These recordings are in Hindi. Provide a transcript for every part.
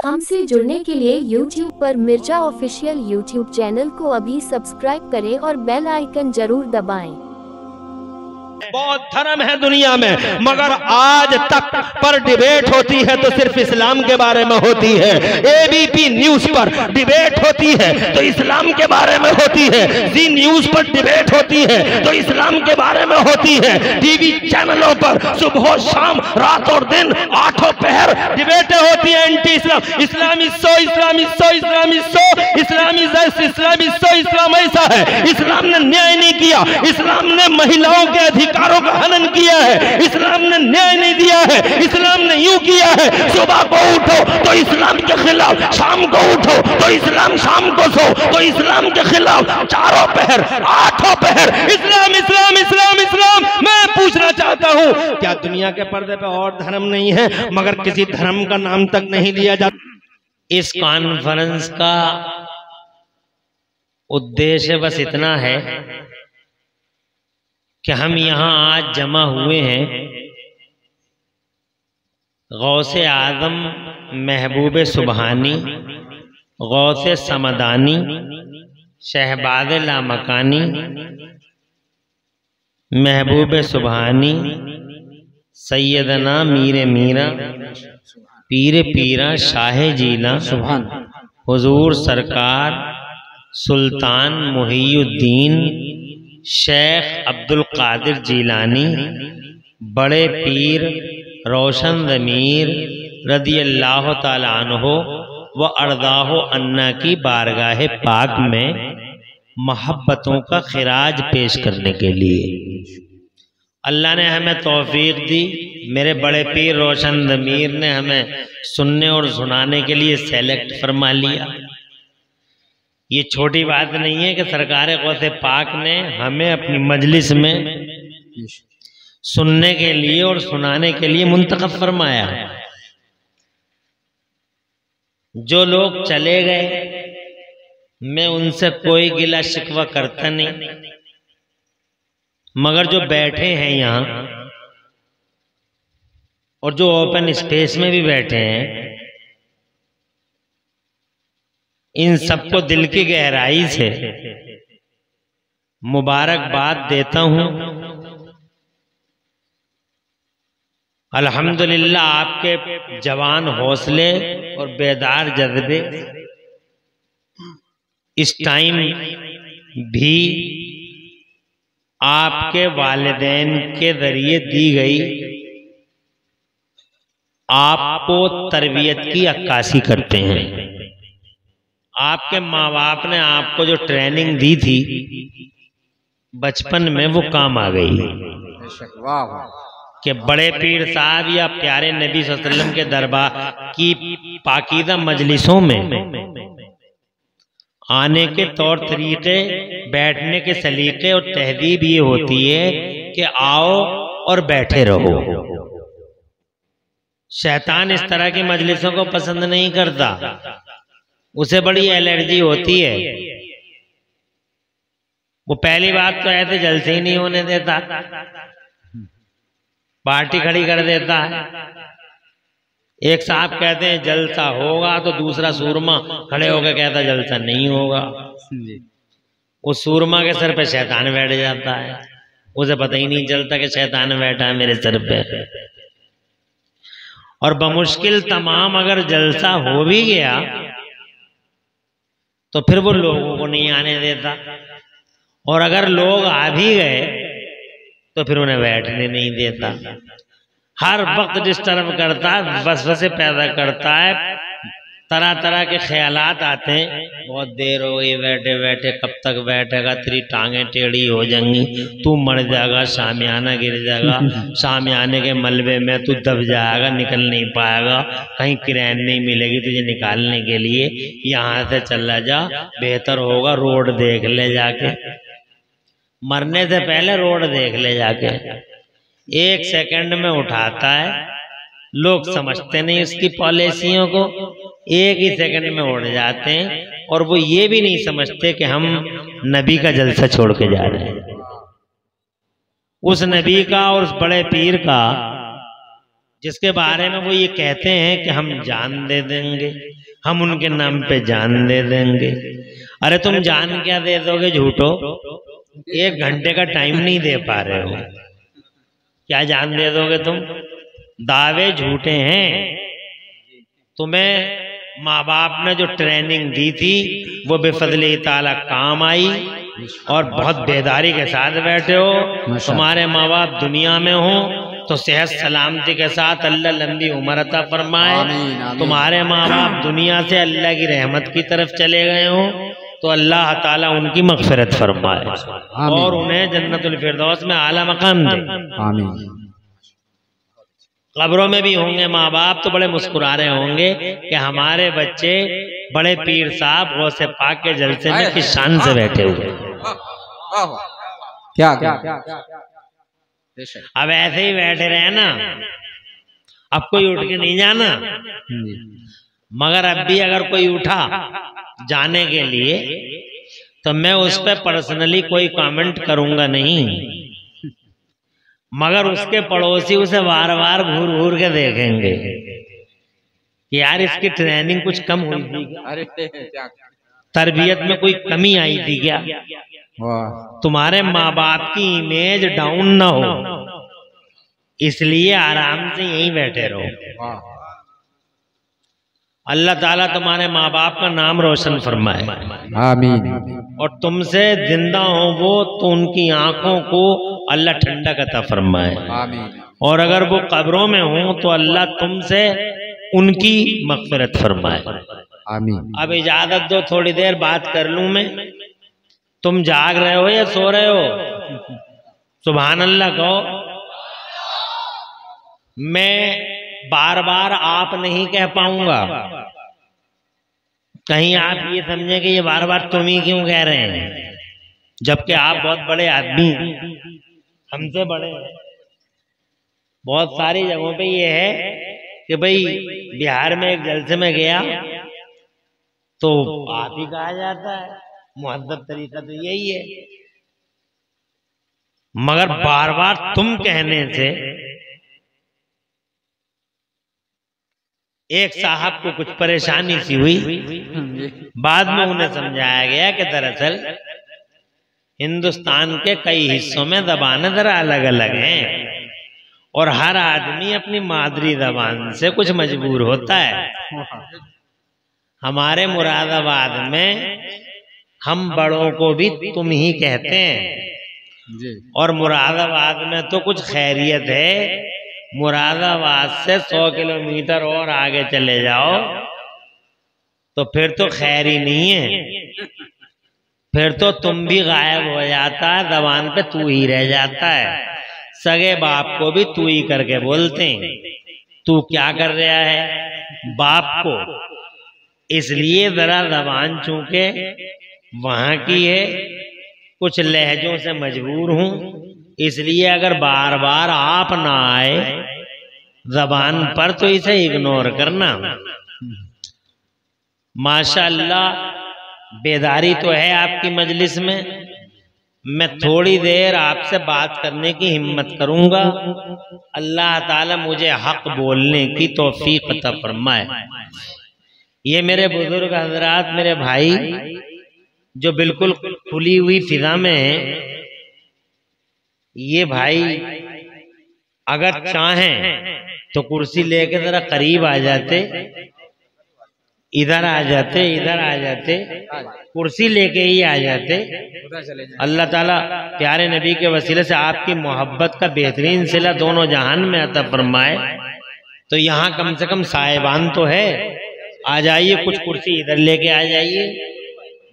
हमसे जुड़ने के लिए YouTube पर मिर्जा ऑफिशियल YouTube चैनल को अभी सब्सक्राइब करें और बेल आइकन जरूर दबाएं। बहुत धर्म है दुनिया में, मगर आज तक पर डिबेट होती है तो सिर्फ इस्लाम के बारे में होती है। एबीपी न्यूज पर डिबेट होती है तो इस्लाम के बारे में होती है। जी न्यूज पर डिबेट होती है तो इस्लाम के बारे में होती है। टीवी चैनलों पर सुबह शाम रात और दिन आठों पहर डिबेटें होती है। एंटी इस्लाम, इस्लामी सो, इस्लामी सो, इस्लामी सो, इस्लामी इस्लामी सो, इस्लाम ऐसा है। इस्लाम ने न्याय नहीं किया, इस्लाम ने महिलाओं के अधिकारों का हनन किया है, इस्लाम ने न्याय नहीं दिया है, इस्लाम ने यूं किया है। सुबह को उठो तो इस्लाम के खिलाफ, शाम को उठो तो इस्लाम, शाम को सो तो इस्लाम के खिलाफ, चारों पहर आठों पहर इस्लाम इस्लाम इस्लाम इस्लाम। मैं पूछना चाहता हूं, क्या दुनिया के पर्दे पे और धर्म नहीं है मगर किसी धर्म का नाम तक नहीं लिया जाता? इस कॉन्फ्रेंस का उद्देश्य बस इतना है कि हम यहां आज जमा हुए हैं गौसे आजम महबूब सुबहानी, गौसे समदानी, शहबाज लामकानी, महबूब सुबहानी, सैयदना मीर मीरा, पीर पीरा शाह जीला, हुजूर सरकार सुल्तान मुहीउद्दीन शेख अब्दुल कादिर जीलानी, बड़े पीर रोशन ज़मीर रदी अल्लाह ताला अन्हो व अर्दाहो अन्ना की बारगाह पाक में मोहब्बतों का खिराज पेश करने के लिए अल्लाह ने हमें तौफीक दी। मेरे बड़े पीर रोशन ज़मीर ने हमें सुनने और सुनाने के लिए सेलेक्ट फरमा लिया। ये छोटी बात नहीं है कि सरकार गौसे पाक ने हमें अपनी मजलिस में सुनने के लिए और सुनाने के लिए मुंतखब फरमाया। जो लोग चले गए मैं उनसे कोई गिला शिकवा करता नहीं, मगर जो बैठे हैं यहाँ और जो ओपन स्पेस में भी बैठे हैं, इन सबको दिल की गहराई से मुबारकबाद देता हूं। अल्हम्दुलिल्लाह आपके जवान हौसले और बेदार जज्बे इस टाइम भी आपके वालिदैन के जरिए दी गई आपको तरबियत की अक्कासी करते हैं। आपके माँ बाप ने आपको जो ट्रेनिंग दी थी बचपन में वो काम आ गई कि बड़े पीर साहब या प्यारे नबी सल्लल्लाहु अलैहि वसल्लम के दरबार की पाकीज़ा मजलिसों में आने के तौर तरीके, बैठने के सलीके और तहजीब ये होती है कि आओ और बैठे रहो। शैतान इस तरह की मजलिसों को पसंद नहीं करता, उसे बड़ी एलर्जी होती है। वो पहली बात तो ऐसे जलसे ही नहीं होने देता, पार्टी खड़ी कर देता है। एक साहब कहते हैं जलसा होगा तो दूसरा सूरमा खड़े होकर कहता जलसा नहीं होगा। उस सूरमा के सर पे शैतान बैठ जाता है, उसे पता ही नहीं चलता कि शैतान बैठा है मेरे सर पे। और बमुश्किल तमाम अगर जलसा हो भी गया तो फिर वो लोगों को नहीं आने देता, और अगर लोग आ भी गए तो फिर उन्हें बैठने नहीं देता। हर वक्त डिस्टर्ब करता है, वसवसे पैदा करता है, तरह तरह के ख्यालात आते हैं। बहुत देर हो गई बैठे बैठे, कब तक बैठेगा, तेरी टांगें टेढ़ी हो जाएंगी, तू मर जाएगा, शामियाना गिर जाएगा, शामियाने के मलबे में तू दब जाएगा, निकल नहीं पाएगा, कहीं किरैन नहीं मिलेगी तुझे निकालने के लिए, यहाँ से चला जा, बेहतर होगा रोड देख ले जाके। मरने से पहले रोड देख ले जाके। एक सेकंड में उठाता है, लोग समझते नहीं उसकी पॉलिसियों को, एक ही सेकंड में उड़ जाते हैं, और वो ये भी नहीं समझते कि हम नबी का जलसा छोड़ के जा रहे हैं। उस नबी का और उस बड़े पीर का जिसके बारे में वो ये कहते हैं कि हम जान दे देंगे, हम उनके नाम पे जान दे देंगे। अरे तुम जान क्या दे दोगे झूठो? 1 घंटे का टाइम नहीं दे पा रहे हो, क्या जान दे दोगे तुम? दावे झूठे हैं। तुम्हें माँ बाप ने जो ट्रेनिंग दी थी वो बेफजली ताला काम आई और बहुत बेदारी के साथ बैठे हो। तुम्हारे माँ बाप दुनिया में हो तो सेहत सलामती के साथ अल्लाह लंबी उम्र अता फरमाए। तुम्हारे माँ बाप दुनिया से अल्लाह की रहमत की तरफ चले गए हो तो अल्लाह ताला उनकी मगफिरत फरमाए और उन्हें जन्नतुल फिरदौस में आला मकाम दे। आमीन। कब्रों में भी होंगे माँ बाप तो बड़े मुस्कुरा रहे होंगे कि हमारे बच्चे बड़े पीर साहब गौसे पाक के जलसे में किस शान से बैठे हुए। क्या अब ऐसे ही बैठे रहे ना, अब कोई उठ के नहीं जाना। मगर अब भी अगर कोई उठा जाने के लिए तो मैं उस पर पर्सनली कोई कमेंट करूंगा नहीं, मगर उसके पड़ोसी उसे बार बार घूर घूर के देखेंगे कि यार इसकी ट्रेनिंग कुछ कम हुई थी, तरबियत में कोई कमी आई थी क्या? तुम्हारे माँ बाप की इमेज डाउन ना हो इसलिए आराम से यहीं बैठे रहो। अल्लाह ताला तुम्हारे माँ बाप का नाम रोशन फरमाए। आमीन। और तुमसे जिंदा हो वो तो उनकी आंखों को अल्लाह ठंडक अता फरमाए। आमीन। और अगर वो कब्रों में हो तो अल्लाह तुमसे उनकी मग़फ़िरत फरमाए। आमीन। अब इजाजत दो थोड़ी देर बात कर लूं मैं। तुम जाग रहे हो या सो रहे हो? सुभान अल्लाह कहो। मैं बार बार आप नहीं कह पाऊंगा, कहीं आप ये समझे कि ये बार बार तुम ही क्यों कह रहे हैं, जबकि आप बहुत बड़े आदमी, हमसे बड़े हैं। बहुत सारी जगहों पे ये है कि भाई बिहार में एक जलसे में गया तो आप ही कहा जाता है, मुहद्दब तरीका तो यही है। मगर बार बार तुम कहने से एक साहब को कुछ परेशानी सी हुई। बाद में उन्हें समझाया गया कि दरअसल हिंदुस्तान के कई हिस्सों में ज़बानें जरा अलग अलग हैं और हर आदमी अपनी मादरी ज़बान से कुछ मजबूर होता है। हमारे मुरादाबाद में हम बड़ों को भी तुम ही कहते हैं और मुरादाबाद में तो कुछ खैरियत है। मुरादाबाद से 100 किलोमीटर और आगे चले जाओ तो फिर तो खैर ही नहीं है, फिर तो तुम भी गायब हो जाता है, ज़बान पे तू ही रह जाता है। सगे बाप को भी तू ही करके बोलते हैं। तू क्या कर रहा है बाप को, इसलिए जरा ज़बान चूंकि वहां की है, कुछ लहजों से मजबूर हूं, इसलिए अगर बार बार आप ना आए ज़बान पर तो इसे इग्नोर करना। माशाअल्लाह बेदारी तो है आपकी मजलिस में। मैं थोड़ी देर आपसे बात करने की हिम्मत करूंगा। अल्लाह ताला मुझे हक बोलने की तौफीक अता फरमाए। ये मेरे बुजुर्ग हजरात, मेरे भाई जो बिल्कुल खुली हुई फिजा में है, ये भाई अगर चाहें तो कुर्सी लेके जरा करीब आ जाते, इधर आ जाते, इधर आ जाते, कुर्सी लेके ही आ जाते। अल्लाह ताला प्यारे नबी के वसीले से आपकी मोहब्बत का बेहतरीन सिला दोनों जहान में अता फरमाए। तो यहाँ कम से कम साहिबान तो है, आ जाइए, कुछ कुर्सी इधर लेके आ जाइए।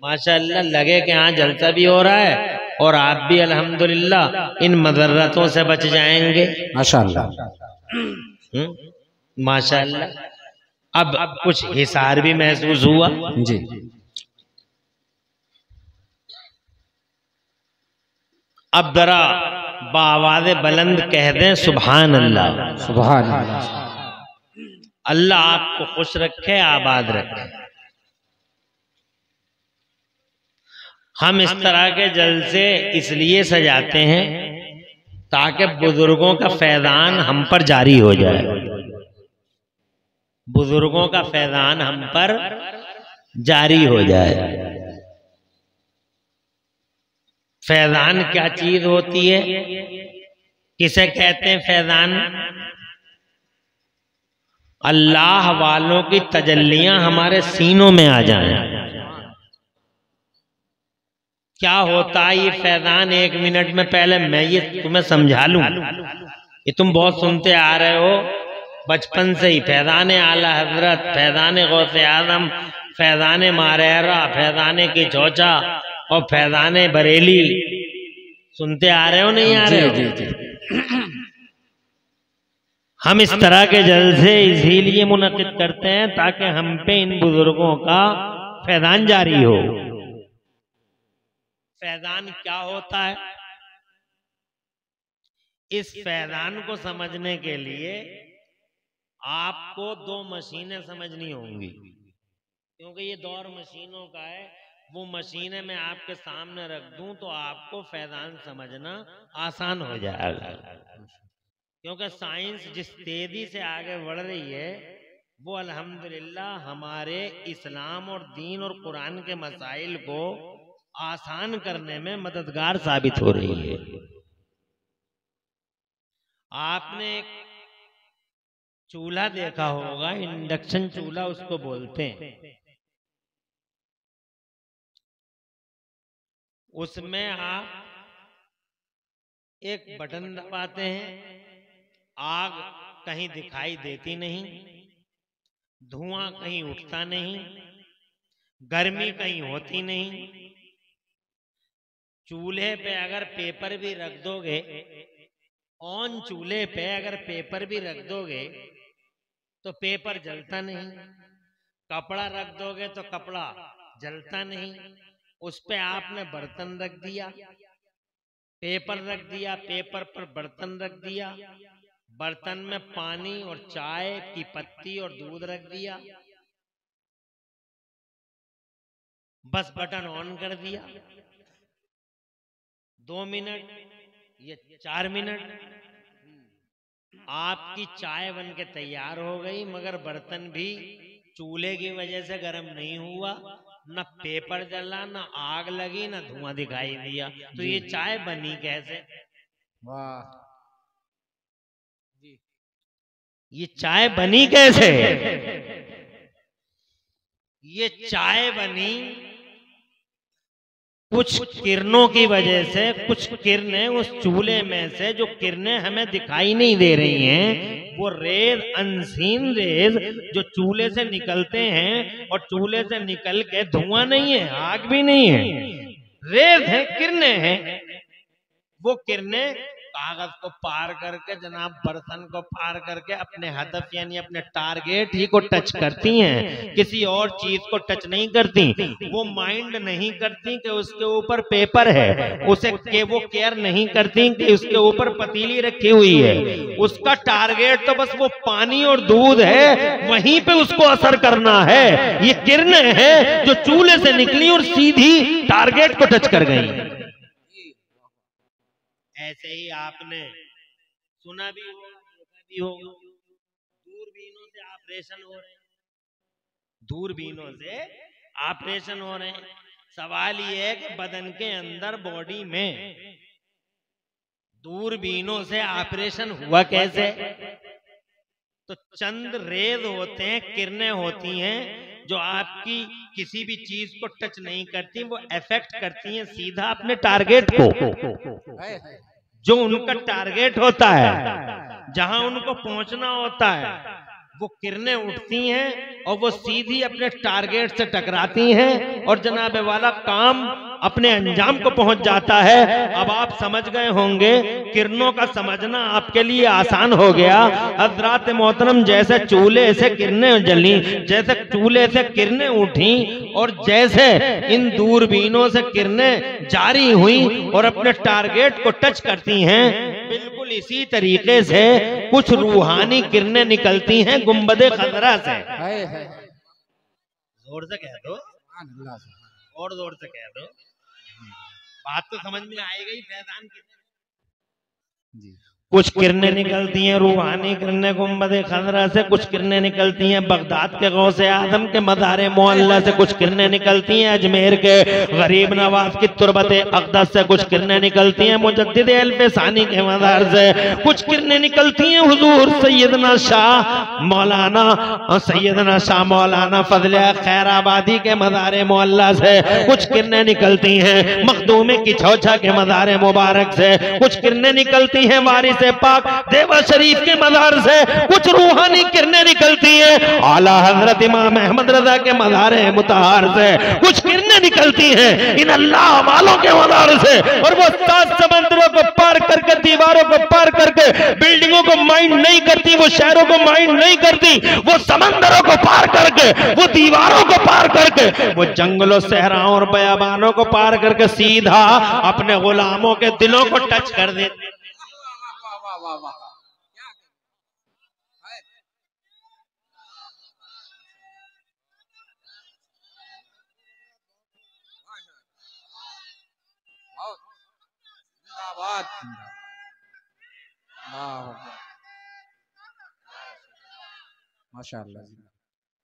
माशाअल्लाह लगे कि यहाँ जलसा भी हो रहा है और आप भी अल्हम्दुलिल्लाह इन मदर्रतों से बच जाएंगे। माशाअल्लाह माशाअल्लाह। अब कुछ हिसार भी महसूस हुआ जी। अब जरा बावाज़े बुलंद कह दें सुभान अल्लाह। सुभान अल्लाह। अल्लाह आपको खुश रखे, आबाद रखे। हम इस तरह के जलसे इसलिए सजाते हैं ताकि बुजुर्गों का फैज़ान हम पर जारी हो जाए। बुजुर्गों का फैजान हम पर जारी हो जाए। फैजान क्या चीज होती है, किसे कहते हैं फैजान? अल्लाह वालों की तजल्लियां हमारे सीनों में आ जाएं। क्या होता है ये फैजान? 1 मिनट में पहले मैं ये तुम्हें समझा लूं। ये तुम बहुत सुनते आ रहे हो बचपन से ही, फैजान आला हजरत, फैजान गौसे आजम, फैजान मारेरा, फैजान की चौचा और फैजान बरेली, सुनते आ रहे हो नहीं आ रहे हो? जी जी जी। हम इस तरह के जलसे इसीलिए मुनक्किद करते हैं ताकि हम पे इन बुजुर्गों का फैजान जारी हो। फैजान क्या होता है? इस फैजान को समझने के लिए आपको 2 मशीनें समझनी होंगी, क्योंकि ये दौर मशीनों का है। वो मशीनें मैं आपके सामने रख दूं तो आपको फैजान समझना आसान हो जाएगा, क्योंकि साइंस जिस तेजी से आगे बढ़ रही है वो अल्हम्दुलिल्लाह हमारे इस्लाम और दीन और कुरान के मसाइल को आसान करने में मददगार साबित हो रही है। आपने एक चूल्हा देखा होगा, इंडक्शन चूल्हा उसको बोलते हैं। उसमें आप एक बटन दबाते हैं, आग कहीं दिखाई देती नहीं, धुआं कहीं उठता नहीं, गर्मी कहीं होती नहीं। चूल्हे पे अगर पेपर भी रख दोगे, ऑन चूल्हे पे अगर पेपर भी रख दोगे तो पेपर जलता नहीं, कपड़ा रख दोगे तो कपड़ा जलता नहीं। उस पे आपने बर्तन रख दिया, पेपर रख दिया, पेपर पर बर्तन रख दिया, बर्तन में पानी और चाय की पत्ती और दूध रख दिया, बस बटन ऑन कर दिया। 2 मिनट या 4 मिनट आपकी चाय बन के तैयार हो गई, मगर बर्तन भी चूल्हे की वजह से गर्म नहीं हुआ, न पेपर जला, न आग लगी, न धुआं दिखाई दिया। तो ये चाय बनी कैसे? वाह जी। ये चाय बनी कैसे? ये चाय बनी कुछ किरणों की वजह से। कुछ किरणें उस चूल्हे में से, जो किरणें हमें दिखाई नहीं दे रही हैं, वो रेज, अनसीन रेज जो चूल्हे से निकलते हैं, और चूल्हे से निकल के धुआं नहीं है, आग भी नहीं है, रेज है, किरणें हैं। वो किरणें कागज को पार करके, जनाब बर्तन को पार करके अपने हदफ यानी अपने टारगेट ही को टच करती हैं, किसी और चीज को टच नहीं करती। वो माइंड नहीं करती कि उसके ऊपर पेपर है, उसे वो केयर नहीं करती कि उसके ऊपर पतीली रखी हुई है। उसका टारगेट तो बस वो पानी और दूध है, वहीं पे उसको असर करना है। ये किरणें हैं जो चूल्हे से निकली और सीधी टारगेट को टच कर गई। ऐसे ही आपने सुना भी होगा, देखा भी होगा, दूरबीनों से ऑपरेशन हो रहे हैं, दूरबीनों से ऑपरेशन हो रहे हैं। सवाल ये है कि बदन के अंदर, बॉडी में दूरबीनों से ऑपरेशन हुआ कैसे? तो चंद रेज होते हैं, किरणें होती हैं, जो आपकी किसी भी चीज को टच नहीं करती, वो इफेक्ट करती हैं सीधा अपने टारगेट को। जो उनका टारगेट होता है, जहां उनको पहुंचना होता है, वो किरणें उठती हैं और वो सीधी अपने टारगेट से टकराती हैं और जनाब वाला काम अपने अंजाम को पहुंच जाता है। अब आप समझ गए होंगे, किरणों का समझना आपके लिए आसान हो गया। हजरात मोहतरम, जैसे चूल्हे से किरणें जली, जैसे चूल्हे से किरणें उठी, और जैसे इन दूरबीनों से किरणें जारी हुई और अपने टारगेट को टच करती हैं, बिल्कुल इसी तरीके से कुछ रूहानी किरणें निकलती हैं गुंबदे खजरा से। जोर से कह दो, और जोर से कह दो, बात तो समझ में आएगी। फैजान की कुछ किरणें निकलती हैं रूहानी किरणें गुंबद खजरा से, कुछ किरणें निकलती हैं बगदाद के गौसे आदम के मज़ार मुअल्ला से, कुछ किरणें निकलती हैं अजमेर के गरीब नवाज की तुरबत अक़दस से, कुछ किरणें निकलती हैं मुजद्दिद अल-फ़सानी के मज़ार से, कुछ किरणें निकलती हैं हुजूर सैयदना शाह मौलाना फजल खैराबादी के मज़ार मुअल्ला से, कुछ किरणें निकलती हैं मखदूम की छौछा के मज़ार मुबारक से, कुछ किरणें निकलती हैं वारिस से पाक देवा शरीफ के मज़ार से, कुछ रूहानी किरणें निकलती हैं आला हजरत इमाम अहमद रजा के मज़ार मुतहर से, कुछ किरणें निकलती हैं इन अल्लाह वालों के मज़ार से, और वो 7 समंदरों को पार करके दीवारों को पार करके बिल्डिंगों को माइंड नहीं करती, वो शहरों को माइंड नहीं करती, वो समंदरों को पार करके, वो दीवारों को पार करके, वो जंगलों सहराओं और बयाबानों को पार करके सीधा अपने गुलामों के दिलों को टच कर देती। वाह वाह माशाअल्लाह।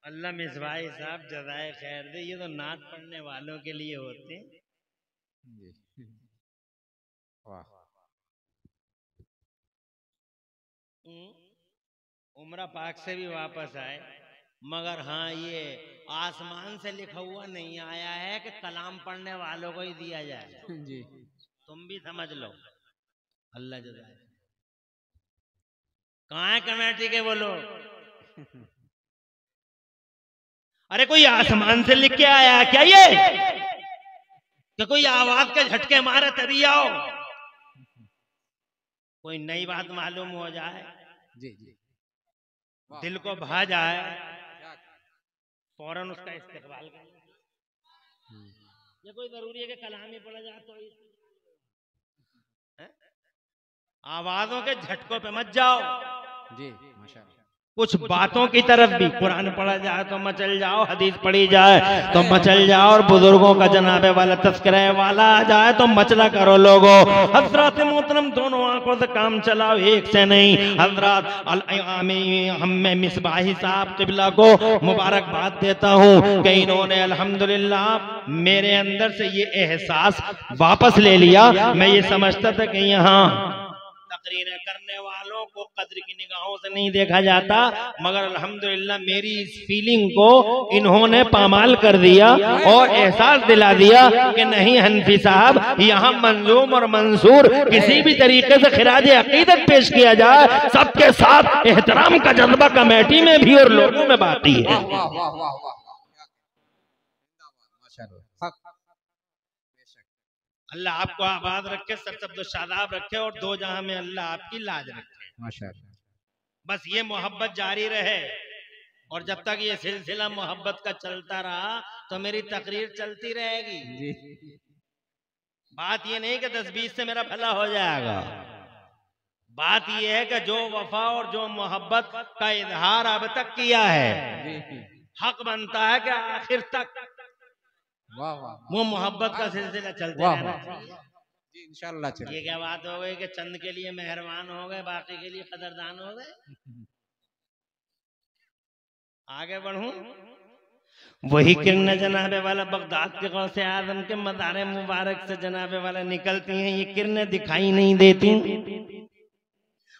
अल्लाह मिसबाही साहब जज़ाए खैर दे, ये तो नात पढ़ने वालों के लिए होते हैं। वाह उम्रा पाक से भी वापस आए, मगर हाँ ये आसमान से लिखा हुआ नहीं आया है कि कलाम पढ़ने वालों को ही दिया जाए जी, तुम भी समझ लो। अल्लाह जज़ाए। कहाँ है कमेटी के बोलो? अरे कोई आसमान से लिख के आया क्या ये कि कोई आवाज के झटके मारे तभी आओ? कोई नई बात मालूम हो जाए, जी जी, दिल को भा जाए, फौरन उसका इस्तेकबाल कर। ये कोई जरूरी है कि कलाम ही पढ़ा जाए तो आवाजों के झटकों पे मत जाओ। जी माशाअल्लाह। कुछ बातों की तरफ भी, कुरान पढ़ा जाए तो मचल जाओ, हदीस पढ़ी जाए तो मचल जाओ, और बुजुर्गों का जनाबे वाला तस्करे वाला आ जाए तो मचला करो लोगों। हजरत मोहतरम दोनों आंखों से काम चलाओ, एक से नहीं। हजरत हमें मिसबाही साहब क़िबला को मुबारकबाद देता हूँ कि इन्होंने अल्हम्दुलिल्लाह मेरे अंदर से ये एहसास वापस ले लिया। मैं ये समझता था कि यहाँ तकरीरें करने वालों को कद्र की निगाहों से नहीं देखा जाता, मगर अल्हम्दुलिल्लाह मेरी इस फीलिंग को इन्होंने पामाल कर दिया और एहसास दिला दिया कि नहीं हनफी साहब, यहाँ मंजूम और मंसूर किसी भी तरीके से खिराज अकीदत पेश किया जाए, सबके साथ एहतराम का जज्बा कमेटी में भी और लोगों में बाकी है। अल्लाह आपको आबाद रखे, सब शादाब रखे, और दो जहां में अल्लाह आपकी लाज रखे माशाअल्लाह। बस ये मोहब्बत जारी रहे, और जब तक ये सिलसिला मोहब्बत का चलता रहा तो मेरी तकरीर चलती रहेगी। बात ये नहीं कि 10-20 से मेरा भला हो जाएगा, बात ये है कि जो वफा और जो मोहब्बत का इजहार अब तक किया है, हक बनता है कि आखिर तक वो मोहब्बत का सिलसिला चलता रहना चाहिए। इंशाअल्लाह चलिए। ये क्या बात हो गई कि चंद के लिए मेहरबान हो गए, बाकी के लिए कदरदान हो गए? आगे बढ़ूं, वही किरण जनाबे वाला बगदाद के गौसे आजम के मज़ार मुबारक से जनाबे वाला निकलती हैं। ये किरणें दिखाई नहीं देती,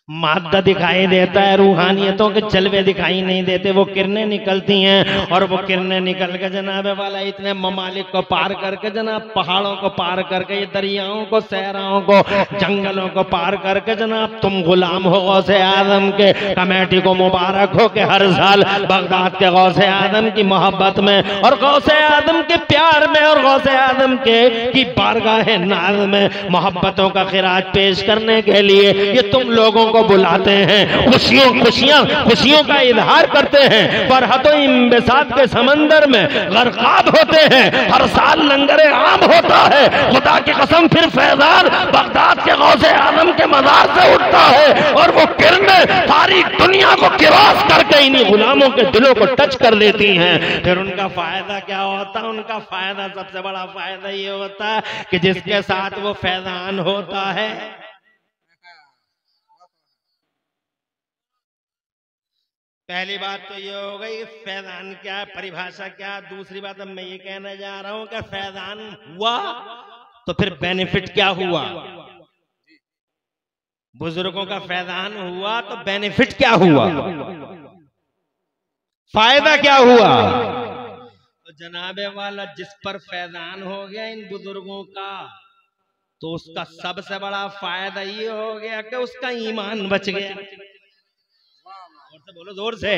मादा दिखाई देता है, रूहानियतों के जलवे दिखाई नहीं देते। वो किरणें निकलती हैं, और वो किरणें निकल के जनाबे वाला इतने ममालिक को पार करके, जनाब पहाड़ों को पार करके, ये दरियाओं को, सहराओं को, जंगलों को पार करके, जनाब तुम गुलाम हो गौसे आजम के। कमेटी को मुबारक हो कि हर साल बगदाद के गौसे आजम की मोहब्बत में और गौसे आजम के प्यार में और गौसे आजम के की बारगाह नाज में मोहब्बतों का खिराज पेश करने के लिए ये तुम लोगों को बुलाते हैं, खुशियों का इजहार करते हैं, फरहत और इंबिसात के समंदर में गर्काब होते हैं। हर साल लंगरे आम होता है, खुदा की कसम फिर फैजान बगदाद के गौसे आजम के मज़ार से उठता है, और वो किरणें सारी दुनिया को किरास करके इन्हीं गुलामों के दिलों को टच कर देती हैं। फिर उनका फायदा क्या होता है? उनका फायदा, सबसे बड़ा फायदा ये होता है कि जिसके साथ वो फैजान होता है पहली बात तो ये हो गई फैजान क्या है, परिभाषा क्या। दूसरी बात अब मैं ये कहने जा रहा हूं कि फैजान हुआ तो फिर बेनिफिट क्या हुआ। बुजुर्गों का फैजान हुआ तो बेनिफिट क्या हुआ, फायदा क्या हुआ। तो जनाबे वाला जिस पर फैजान हो गया इन बुजुर्गों का, तो उसका सबसे बड़ा फायदा ये हो गया कि उसका ईमान बच गया। जोर से बोलो, जोर से।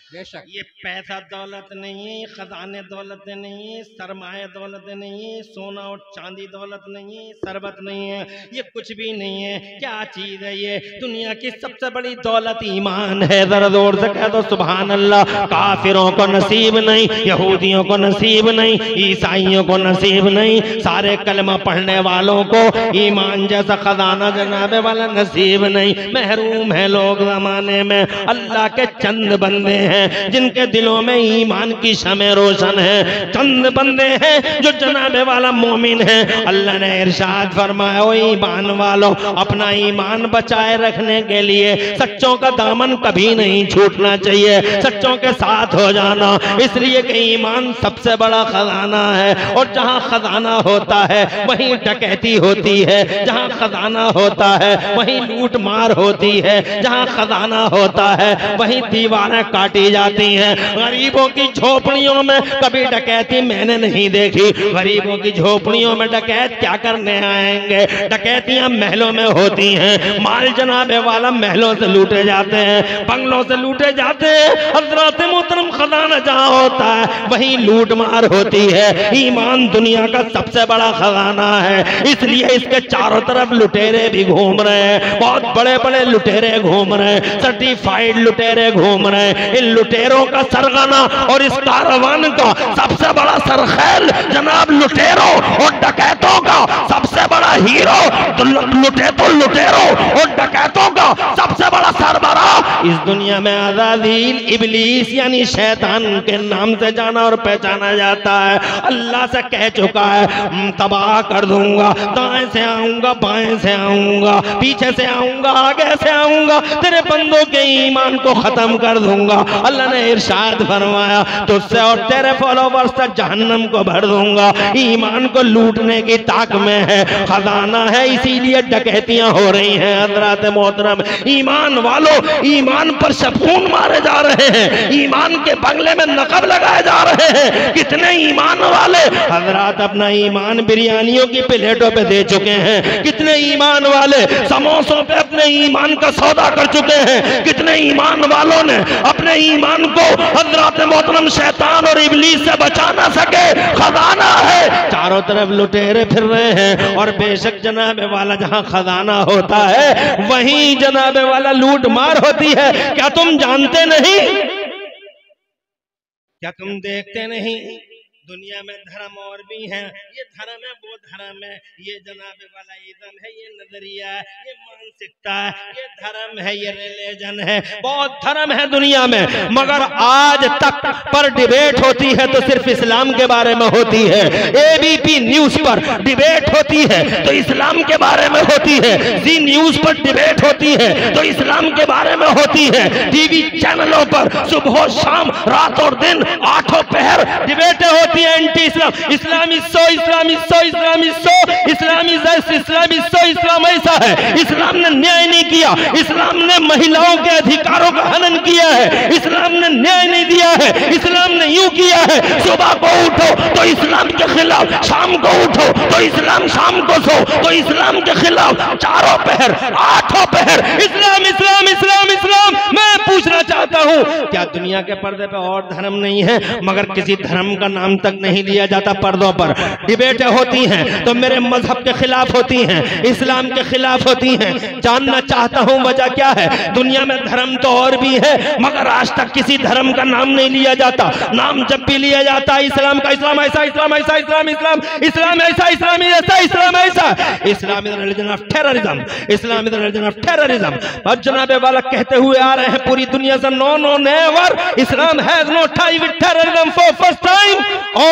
बेशक। ये पैसा दौलत नहीं, खजाने दौलत नहीं, सरमाए दौलत नहीं, सोना और चांदी दौलत नहीं, सरबत नहीं है, ये कुछ भी नहीं है। क्या चीज है ये? दुनिया की सबसे बड़ी दौलत ईमान है। जरा जोर से कह दो सुभान अल्लाह। काफिरों को नसीब नहीं, यहूदियों को नसीब नहीं, ईसाइयों को नसीब नहीं, सारे कलमा पढ़ने वालों को ईमान जैसा खजाना जनाबे वाला नसीब नहीं। महरूम है लोग जमाने में। अल्लाह के चंद बंदे हैं जिनके दिलों में ईमान की शमे रोशन है। चंद बंदे हैं जो जनाबे वाला मोमिन है। अल्लाह ने इरशाद फरमाया, ओ ईमान वालों, अपना ईमान बचाए रखने के लिए सच्चों का दामन कभी नहीं छूटना चाहिए, सच्चों के साथ हो जाना। इसलिए कि ईमान सबसे बड़ा खजाना है। और जहां खजाना होता है वहीं डकैती होती है, जहां खजाना होता है वहीं लूट मार होती है, जहां खजाना होता है वहीं दीवारें काटी जाती हैं। गरीबों की झोपड़ियों में कभी डकैती मैंने नहीं देखी। गरीबों की झोपड़ियों में डकैत क्या करने आएंगे? डकैतियां महलों में होती हैं। माल जनाबे वाला महलों से लूटे जाते हैं, बंगलों से लूटे जाते हैं। हज़रत मोहतरम खजाना जहां होता है वहीं लूट मार होती है। ईमान दुनिया का सबसे बड़ा खजाना है, इसलिए इसके चारों तरफ लुटेरे भी घूम रहे हैं। बहुत बड़े बड़े लुटेरे घूम रहे हैं, सर्टिफाइड लुटेरे घूम रहे हैं। इन लुटेरों का सरगना और इस कारवान का सबसे बड़ा सरखेल जनाब लुटेरों और डकैतों का सबसे बड़ा हीरो लुटेरों और डकैतों का सबसे बड़ा सरबराह इस दुनिया में अज़ाज़ील इब्लीस यानी शैतान के नाम से जाना और पहचाना जाता है। अल्लाह से कह चुका है, तबाह कर दूंगा, दाएं से आऊंगा, बाएं से आऊंगा, पीछे से आऊंगा, आगे से आऊंगा, तेरे बंदों के ईमान को खत्म कर दूंगा। अल्लाह ने इरशाद फरमाया, तुझसे और तेरे फॉलोवर्स से जहन्नम को भर दूंगा। ईमान को लूटने की ताक में है, खजाना है, इसीलिए डकैतियां हो रही हैं। हज़रात मोहतरम, ईमान वालों, ईमान पर शफून मारे जा रहे हैं, ईमान के बंगले में नकब लगाए जा रहे हैं। कितने ईमान वाले हज़रात अपना ईमान बिरयानियों की प्लेटों पे दे चुके हैं। कितने ईमान वाले समोसों पे अपने ईमान का सौदा कर चुके हैं। कितने ईमान वालों ने अपने ईमान को हज़रत मोहतरम शैतान और इब्लीस से बचा ना सके। खजाना है, चारों तरफ लुटेरे फिर रहे हैं। और बेशक जनाबे वाला जहां खजाना होता है वहीं जनाबे वाला लूट मार होती है। क्या तुम जानते नहीं? क्या तुम देखते नहीं? दुनिया में धर्म और भी हैं। ये धर्म है, वो धर्म है, ये जनाबे वाला इज़्म है, ये नजरिया है, ये मानसिकता है, ये धर्म है, ये रिलीजन है। बहुत धर्म है दुनिया में, मगर आज तक पर डिबेट होती है तो सिर्फ इस्लाम के बारे में होती है। एबीपी न्यूज पर डिबेट होती है तो इस्लाम के बारे में होती है। जी न्यूज पर डिबेट होती है तो इस्लाम के बारे में होती है। टीवी चैनलों पर सुबह शाम रात और दिन आठों पहर डिबेटें होती है। एंटी इस्लाम, इस्लामी सो, इस्लामी सो, इस्लामी सो, इस्लामी इस्लामी सो, इस्लाम ऐसा है, इस्लाम ने न्याय नहीं किया, इस्लाम ने महिलाओं के अधिकारों का हनन किया है, इस्लाम ने न्याय नहीं दिया है, इस्लाम ने यूं किया है, सुबह को उठो तो इस्लाम के खिलाफ, शाम को उठो तो इस्लाम, शाम को सो तो इस्लाम के खिलाफ, चारों पहर आठों पहर इस्लाम इस्लाम इस्लाम इस्लाम। मैं पूछना चाहता हूं, क्या दुनिया के पर्दे पे और धर्म नहीं है मगर किसी धर्म का नाम तक नहीं लिया जाता? पर्दों पर डिबेटें होती हैं तो मेरे मजहब के खिलाफ होती हैं, इस्लाम के खिलाफ होती हैं। जानना चाहता हूं वजह क्या है? दुनिया में धर्म तो और भी है मगर आज तक किसी धर्म का नाम नहीं लिया जाता। नाम जब भी लिया जाता है इस्लाम का, इस्लाम ऐसा, इस्लाम ऐसा, इस्लाम इस्लाम, इस्लाम ऐसा, इस्लाम ऐसा, इस्लाम ऐसा। Islam is religion of terrorism, Islam is religion of terrorism. और जनाबे वाला कहते हुए आ रहे हैं पूरी दुनिया से, no no never, Islam has no tie with terrorism for first time.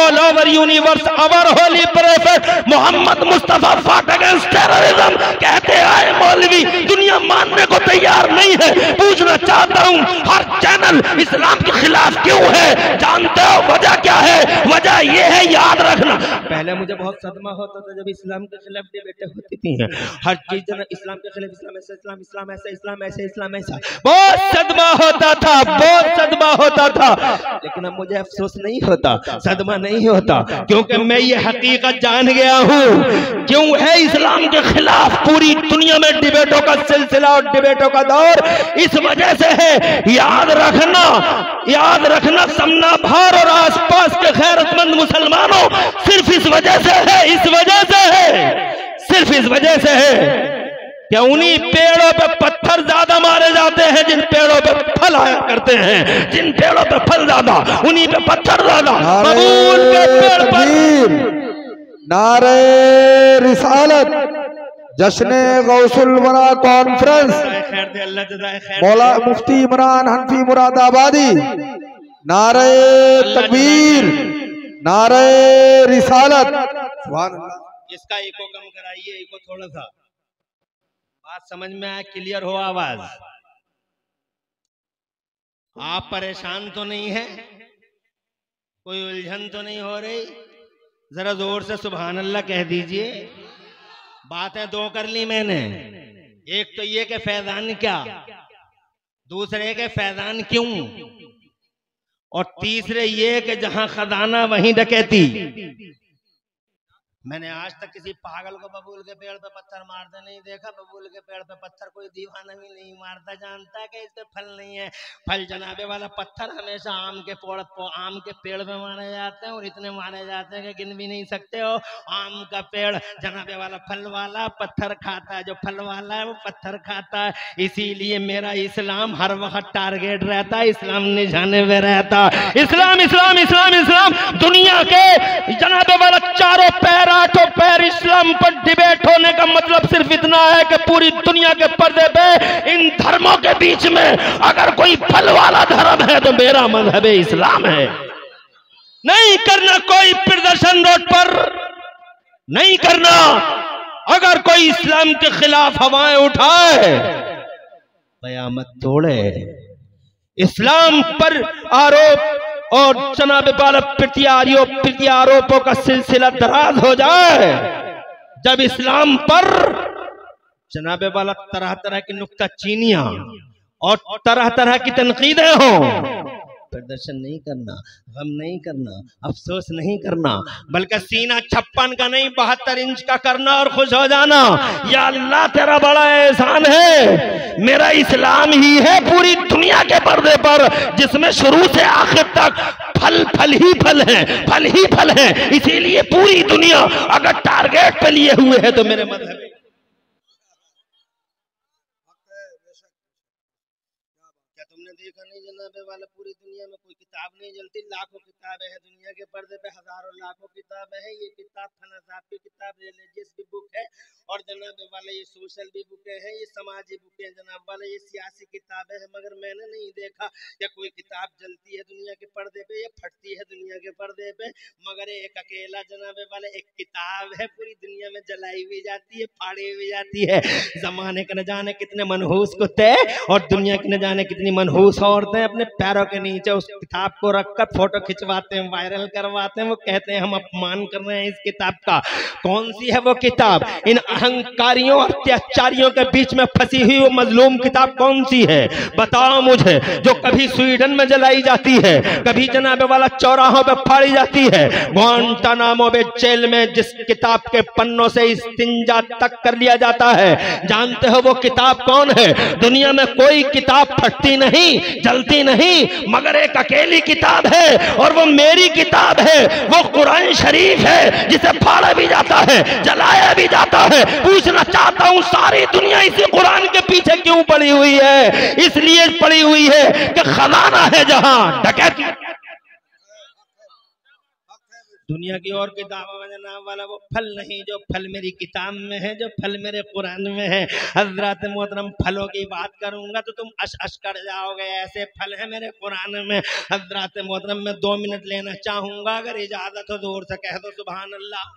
All over universe our holy prophet Muhammad Mustafa fought against terrorism कहते आए मौलवी, दुनिया मानने को तैयार नहीं है। पूछना चाहता हूं, हर चैनल इस्लाम के खिलाफ क्यों है? जानते हो वजह क्या है? वजह यह है, याद रखना। पहले मुझे बहुत सदमा होता था जब इस्लाम के खिलाफ डिबेटें होती थी, हर चीज इस्लाम के खिलाफ, इस्लाम ऐसा, इस्लाम ऐसा, इस्लाम ऐसे, इस्लाम ऐसा, बहुत सदमा होता था, बहुत सदमा होता था। लेकिन अब मुझे अफसोस नहीं होता, सदमा नहीं होता, क्योंकि मैं ये हकीकत जान गया हूँ क्यों है इस्लाम के खिलाफ पूरी दुनिया में डिबेटों का सिलसिला और डिबेटों का दौर। इस वजह से है, याद रखना, याद रखना, समना भार और आसपास के गैरतमंद मुसलमानों, सिर्फ इस वजह से है, इस वजह से है, सिर्फ इस वजह से है कि उन्हीं पेड़ों पे पत्थर ज्यादा मारे जाते हैं जिन पेड़ों पे फल आया करते हैं। जिन पेड़ों पे फल ज्यादा, उन्हीं पे पत्थर ज्यादा। बबूल के पेड़ पर नारे रिसालत, जश्न गौसुल वरा कॉन्फ्रेंस, मौला मुफ्ती इमरान हनफी मुरादाबादी, नारे तकबीर, नारे रिसालत। इसका इको कम कराइए, इको थोड़ा सा, बात समझ में आए, क्लियर हो आवाज? आप परेशान तो नहीं है? कोई उलझन तो नहीं हो रही? जरा जोर से सुभान अल्लाह कह दीजिए। बातें दो कर ली मैंने, एक तो ये कि फैजान क्या, दूसरे के फैजान क्यों, और तीसरे ये कि जहां खजाना वहीं डकैती। मैंने आज तक किसी पागल को बबूल के पेड़ पे पत्थर मारते नहीं देखा। बबूल के पेड़ पे पत्थर कोई दीवाना भी नहीं मारता, जानता है कि इस पे फल नहीं है। फल जनाबे वाला पत्थर हमेशा आम के पेड़ पे मारे जाते हैं, और इतने मारे जाते हैं कि गिन भी नहीं सकते हो। आम का पेड़ जनाबे वाला, फल वाला पत्थर खाता है, जो फल वाला है वो पत्थर खाता है। इसीलिए मेरा इस्लाम हर वक्त टारगेट रहता है, इस्लाम निशाने में रहता। इस्लाम इस्लाम इस्लाम इस्लाम, दुनिया के जनाबे वाला चारों पैर, आठों पैर इस्लाम पर डिबेट होने का मतलब सिर्फ इतना है कि पूरी दुनिया के पर्दे पे इन धर्मों के बीच में अगर कोई फल वाला धर्म है तो मेरा मजहब इस्लाम है। नहीं करना कोई प्रदर्शन रोड पर, नहीं करना। अगर कोई इस्लाम के खिलाफ हवाएं उठाए, कयामत तोड़े, इस्लाम पर आरोप और जनाब वाला प्रत्यारोपों का सिलसिला दराज हो जाए, जब इस्लाम पर जनाब वाला तरह तरह की नुक्ताचीनियां और तरह तरह की तनकीदें हों, प्रदर्शन नहीं करना, गम नहीं करना, अफसोस नहीं करना, बल्कि सीना 56 का नहीं 72 इंच का करना और खुश हो जाना। या अल्लाह तेरा बड़ा एहसान है, मेरा इस्लाम ही है पूरी दुनिया के पर्दे पर जिसमें शुरू से आखिर तक फल फल ही फल है, फल ही फल है। इसीलिए पूरी दुनिया अगर टारगेट पे लिए हुए है तो मेरे मजहब। क्या तुमने देखा नहीं जनाबे वाला, पूरी दुनिया में कोई किताब नहीं जलती, लाखों किताबें हैं दुनिया के पर्दे पे, हजारों लाखों किताबें हैं। ये किताब फना साहब की किताब रिलीजियस भी बुक है, और जनाबे वाला ये सोशल भी बुकें हैं, ये समाजी बुकें जनाब वाला, ये सियासी किताबें हैं। मगर मैंने नहीं देखा कि कोई किताब जलती है दुनिया के पर्दे पे या फटती है दुनिया के पर्दे पे। मगर एक अकेला जनाबे वाला एक किताब है, पूरी दुनिया में जलाई भी जाती है, फाड़ी भी जाती है। जमाने के न जाने कितने मनहूस कुत्ते और दुनिया की न जाने कितनी मनहूस औरतें अपने पैरों के नीचे उस किताब को रखकर फोटो खिंचवाते हैं, वायरल करवाते हैं। वो कहते हैं हम अपमान कर रहे हैं इस किताब का। कौन सी है वो किताब? इन अहंकारियों और अत्याचारियों के बीच में फंसी हुई वो मजलूम किताब कौन सी है? बताओ मुझे, जो कभी स्वीडन में जलाई जाती है, कभी जनाबे वाला चौराहों पे फाड़ी जाती है, ग्वांटानामो बे जेल में जिस किताब के पन्नों से इस्तिंजा तक कर लिया जाता है, जानते हो वो किताब कौन है? दुनिया में कोई किताब फटती नहीं, जलती नहीं, मगर एक अकेली किताब है, और वो मेरी किताब है, वो कुरान शरीफ है, जिसे फाड़ा भी जाता है, जलाया भी जाता है। पूछना चाहता हूं सारी दुनिया इसी कुरान के पीछे क्यों पड़ी हुई है? इसलिए पड़ी हुई है कि खजाना है जहां डकैती। दुनिया की और किताबों में जनाब वाला वो फल नहीं जो फल मेरी किताब में है, जो फल मेरे कुरान में है। हजरत मोहतरम फलों की बात करूंगा तो तुम अश अश कर जाओगे, ऐसे फल है मेरे कुरान में। हजरत मोहतरम मैं 2 मिनट लेना चाहूंगा, अगर इजाजत हो जोर से कह दो सुभान अल्लाह।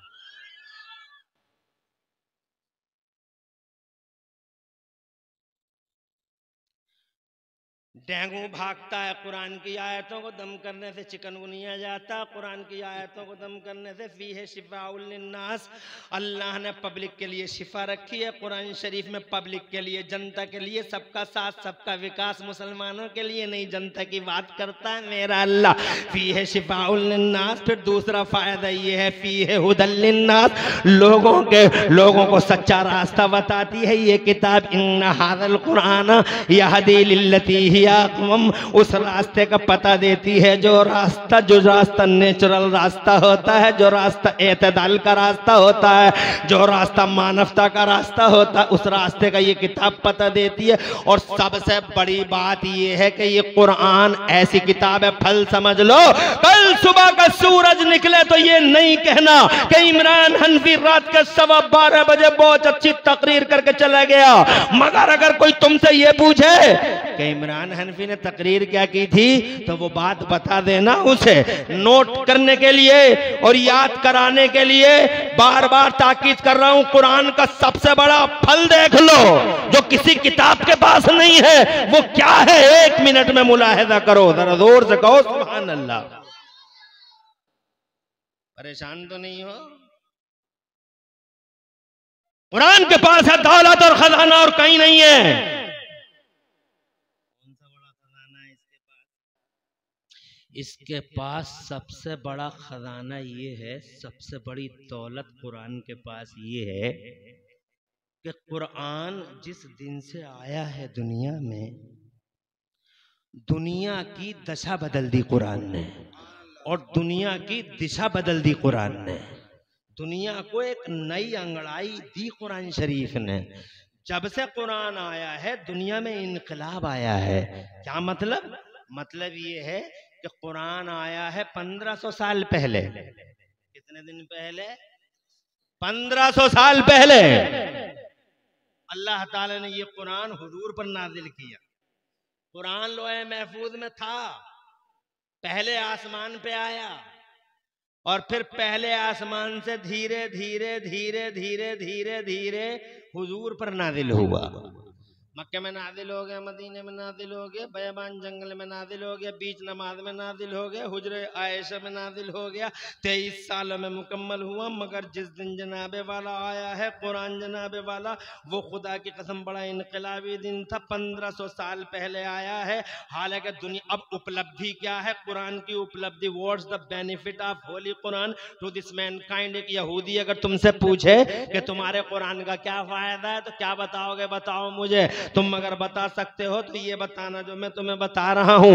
डेंगू भागता है कुरान की आयतों को दम करने से, चिकनगुनिया जाता है कुरान की आयतों को दम करने से। फीहे शिफाउल लिन्नास, अल्लाह ने पब्लिक के लिए शिफा रखी है कुरान शरीफ में, पब्लिक के लिए, जनता के लिए, सबका साथ सबका विकास, मुसलमानों के लिए नहीं जनता की बात करता है मेरा अल्लाह। फीहे शिफाउल लिन्नास, फिर दूसरा फायदा ये है फीहे हुदल लिन्नास, लोगों को सच्चा रास्ता बताती है ये किताब। इन्ना हाज़ल कुरान यहदी लिल्लती हिया अक़वम, उस रास्ते का पता देती है जो रास्ता नेचुरल रास्ता होता है, जो रास्ता एतदाल का रास्ता होता है, जो रास्ता मानवता का रास्ता होता है, उस रास्ते का ये किताब पता देती है। और सबसे बड़ी बात ये है कि ये कुरान ऐसी किताब है, फल समझ लो, कल सुबह का सूरज निकले तो ये नहीं कहना कि इमरान हनफी रात के 12:15 बजे बहुत अच्छी तकरीर करके चला गया। मगर अगर कोई तुमसे ये पूछे कि इमरान हनफी ने तकरीर क्या की थी, तो वो बात बता देना उसे। नोट करने के लिए और याद कराने के लिए बार बार ताकीद कर रहा हूं, कुरान का सबसे बड़ा फल देख लो जो किसी किताब के पास नहीं है, वो क्या है? 1 मिनट में मुलाहिजा करो, जरा जोर से कहो सुभान अल्लाह। परेशान तो नहीं हो? कुरान के पास है दौलत और खजाना और कहीं नहीं है। इसके पास सबसे बड़ा खजाना ये है, सबसे बड़ी दौलत कुरान के पास ये है कि कुरान जिस दिन से आया है दुनिया में, दुनिया की दशा बदल दी कुरान ने और दुनिया की दिशा बदल दी कुरान ने। दुनिया को एक नई अंगड़ाई दी कुरान शरीफ ने। जब से कुरान आया है दुनिया में इनकलाब आया है। क्या मतलब? मतलब ये है कि कुरान आया है 1500 साल पहले। कितने दिन पहले? 1500 साल पहले अल्लाह ताला ने ये कुरान हुजूर पर नाजिल किया। कुरान लोहे महफूज में था, पहले आसमान पे आया और फिर पहले आसमान से धीरे धीरे धीरे धीरे धीरे धीरे हुजूर पर नाजिल हुआ। मक्के में नाजिल हो गया, मदीने में नाजिल हो गया, बयाबान जंगल में नाजिल हो गया, बीच नमाज में नाजिल हो गया, हुजरे आयशा में नाजिल हो गया। 23 सालों में मुकम्मल हुआ। मगर जिस दिन जनाबे वाला आया है कुरान, जनाबे वाला, वो खुदा की कसम बड़ा इनकलाबी दिन था। 1500 साल पहले आया है। हालांकि दुनिया अब उपलब्धि क्या है कुरान की उपलब्धि? What's the benefit of holy Quran to this mankind? एक यहूदी अगर तुमसे पूछे कि तुम्हारे कुरान का क्या फायदा है तो क्या बताओगे? बताओ मुझे। तुम अगर बता सकते हो तो ये बताना जो मैं तुम्हें बता रहा हूँ।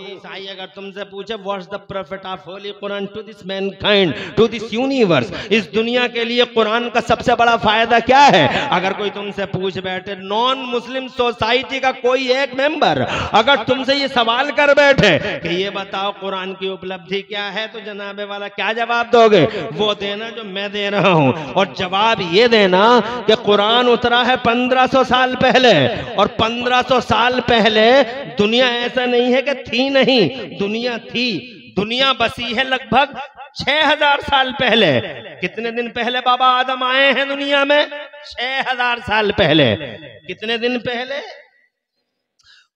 ईसाई अगर तुमसे पूछे what's the profit of holy Quran to this mankind, to this universe, इस दुनिया के लिए कुरान का सबसे बड़ा फायदा क्या है? अगर कोई तुमसे पूछ बैठे, नॉन मुस्लिम सोसाइटी का कोई एक मेंबर अगर तुमसे ये सवाल कर बैठे कि ये बताओ कुरान की उपलब्धि क्या है, तो जनाबे वाला क्या जवाब दोगे? वो देना जो मैं दे रहा हूँ। और जवाब ये देना कि कुरान उतरा है 1500 साल पहले, और 1500 साल पहले दुनिया ऐसा नहीं है कि थी नहीं, दुनिया थी। दुनिया बसी है लगभग 6000 साल पहले। कितने दिन पहले बाबा आदम आए हैं दुनिया में? 6000 साल पहले। कितने दिन पहले?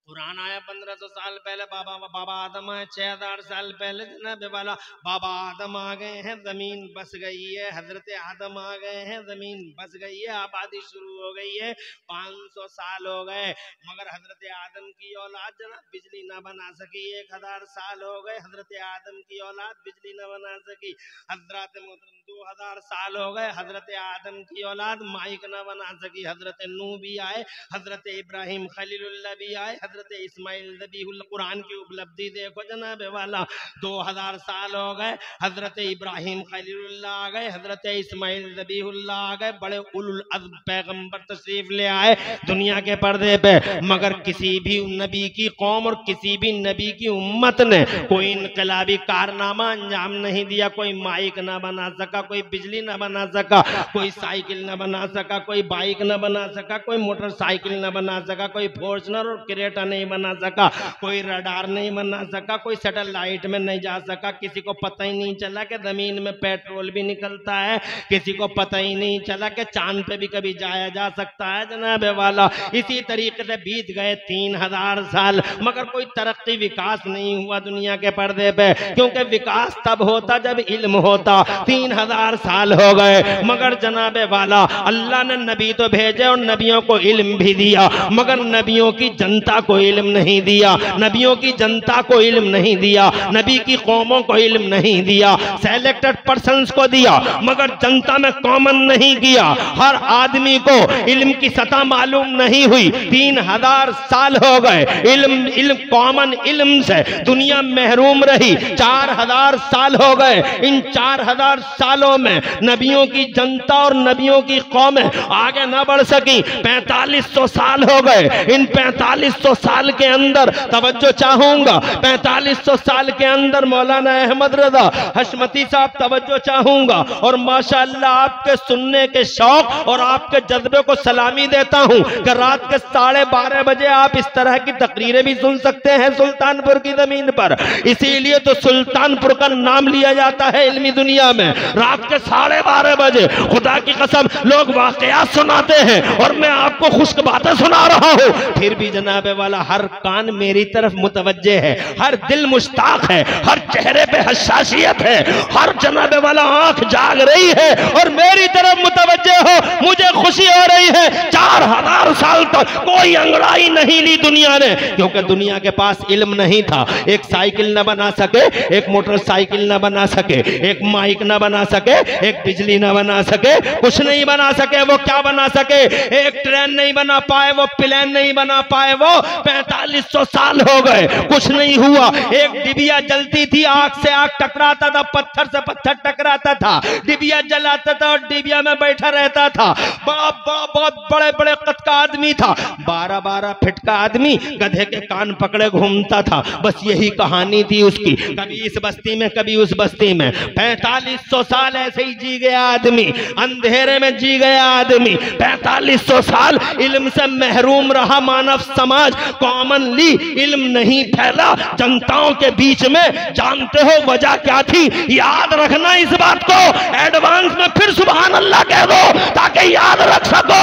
कुरान आया 1500 साल पहले, बाबा आदम आए 6000 साल पहले। जनाबे वाला बाबा आदम आ गए हैं, जमीन बस गई है। हजरत आदम आ गए हैं, जमीन बस गई है, आबादी शुरू हो गई है। 500 साल हो गए मगर हजरत आदम की औलाद जनाब बिजली ना बना सकी। 1000 साल हो गए, हजरत आदम की औलाद बिजली ना बना सकी। हजरत मोहतरम 2000 साल हो गए, हजरत आदम की औलाद माइक ना बना सकी। हजरत नूह भी आए, हजरत इब्राहिम खलीलुल्लाह भी आए, हजरत इस्माइल ज़बीहुल कुरान की उपलब्धि देखो जनाब वाला, 2000 साल हो गए, हजरत इब्राहिम खलीलुल्लाह आ गए, हजरत इस्माइल ज़बीहुल्लाह आ गए, बड़े उलुल अज़्म पैगंबर तशरीफ ले आए दुनिया के पर्दे पे, मगर किसी भी नबी की कौम और किसी भी नबी की उम्मत ने कोई इनकलाबी कारनामा अंजाम नहीं दिया। कोई माइक ना बना सका, कोई बिजली ना बना सका, कोई साइकिल ना बना सका, कोई बाइक ना बना सका, कोई मोटरसाइकिल ना बना सका, कोई फॉर्च्यूनर और क्रेटा नहीं बना सका, कोई रडार नहीं बना सका, कोई सैटेलाइट में नहीं जा सका, किसी को पता ही नहीं चला कि जमीन में पेट्रोल भी निकलता है, किसी को पता ही नहीं चला कि चांद पे भी कभी जाया जा सकता है जनाब वाला। इसी तरीके से बीत गए 3000 साल, मगर कोई तरक्की विकास नहीं हुआ दुनिया के पर्दे पे, क्योंकि विकास तब होता जब इल्म होता। 3000 साल हो गए, मगर जनाबे वाला अल्लाह ने नबी तो भेजे और नबियों को इल्म भी दिया, मगर नबियों की जनता को इल्म नहीं दिया, नबियों की जनता को इल्म नहीं दिया, नबी की कौमों को इल्म नहीं दिया, सेलेक्टेड पर्सन्स को दिया, मगर जनता में कॉमन नहीं किया। हर आदमी को इल्म की सतह मालूम नहीं हुई। 3000 साल हो गए, इल्म कॉमन इल्म से दुनिया महरूम रही। 4000 साल हो गए, इन 4000 सालों में नबियों की जनता और नबियों की कौमें आगे न बढ़ सकी। 4500 साल हो गए, इन 4500 साल के अंदर तवज्जो चाहूंगा, 4500 साल के अंदर मौलाना अहमद रजा हशमती साहब तवज्जो चाहूंगा, और माशाअल्लाह आपके सुनने के शौक और आपके जज्बे को सलामी देता हूं कि रात के 12:30 बजे आप इस तरह की तकरीरें भी सुन सकते हैं सुल्तानपुर की जमीन पर। इसीलिए तो सुल्तानपुर का नाम लिया जाता है इल्मी दुनिया में। रात के 12:30 बजे खुदा की कसम लोग वाकयात सुनाते हैं और मैं आपको खुश्क बातें सुना रहा हूं, फिर भी जनाबे वाला हर कान मेरी तरफ मुतवज्जे है, हर दिल मुश्ताक है, हर चेहरे पे हसासियत है, हर जनाबे वाला आंख जाग रही है और मेरी तरफ मुतवज्जे हो। मुझे खुशी हो रही है 4000 साल तक कोई अंगड़ाई नहीं ली दुनिया ने, क्योंकि दुनिया के पास इल्म नहीं था। एक साइकिल न बना सके, एक मोटरसाइकिल न बना सके, एक माइक न बना सके, एक बिजली न बना सके, कुछ नहीं बना सके। वो क्या बना सके? एक ट्रेन नहीं बना पाए, वो प्लेन नहीं बना पाए। वो 4500 साल हो गए, कुछ नहीं हुआ। एक डिबिया जलती थी, आग से आग टकराता था, पत्थर से पत्थर टकराता था, डिबिया जलाता था और डिबिया में बैठा रहता था। बहुत बड़े बड़े कद का आदमी था, 12-12 फीट का आदमी गधे के कान पकड़े घूमता था। बस यही कहानी थी उसकी, कभी इस बस्ती में कभी उस बस्ती में। 4500 साल ऐसे ही जी गया आदमी, अंधेरे में जी गया आदमी। 4500 साल इल्म से महरूम रहा मानव समाज। कॉमनली इल्म नहीं फैला जनताओं के बीच में। जानते हो वजह क्या थी? याद रखना इस बात को, एडवांस में फिर सुभान अल्लाह कह दो ताकि याद रख सको।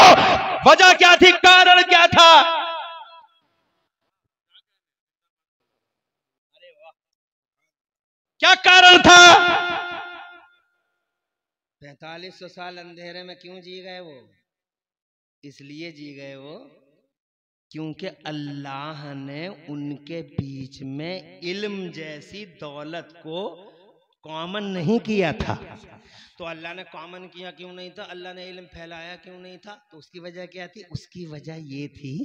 वजह क्या थी? कारण क्या था? क्या कारण था? 4500 साल अंधेरे में क्यों जी गए वो? इसलिए जी गए वो क्योंकि अल्लाह ने उनके बीच में इल्म जैसी दौलत को कॉमन नहीं किया था। तो अल्लाह ने कॉमन किया क्यों नहीं था? अल्लाह ने इल्म फैलाया क्यों नहीं था? तो उसकी वजह क्या थी? उसकी वजह ये थी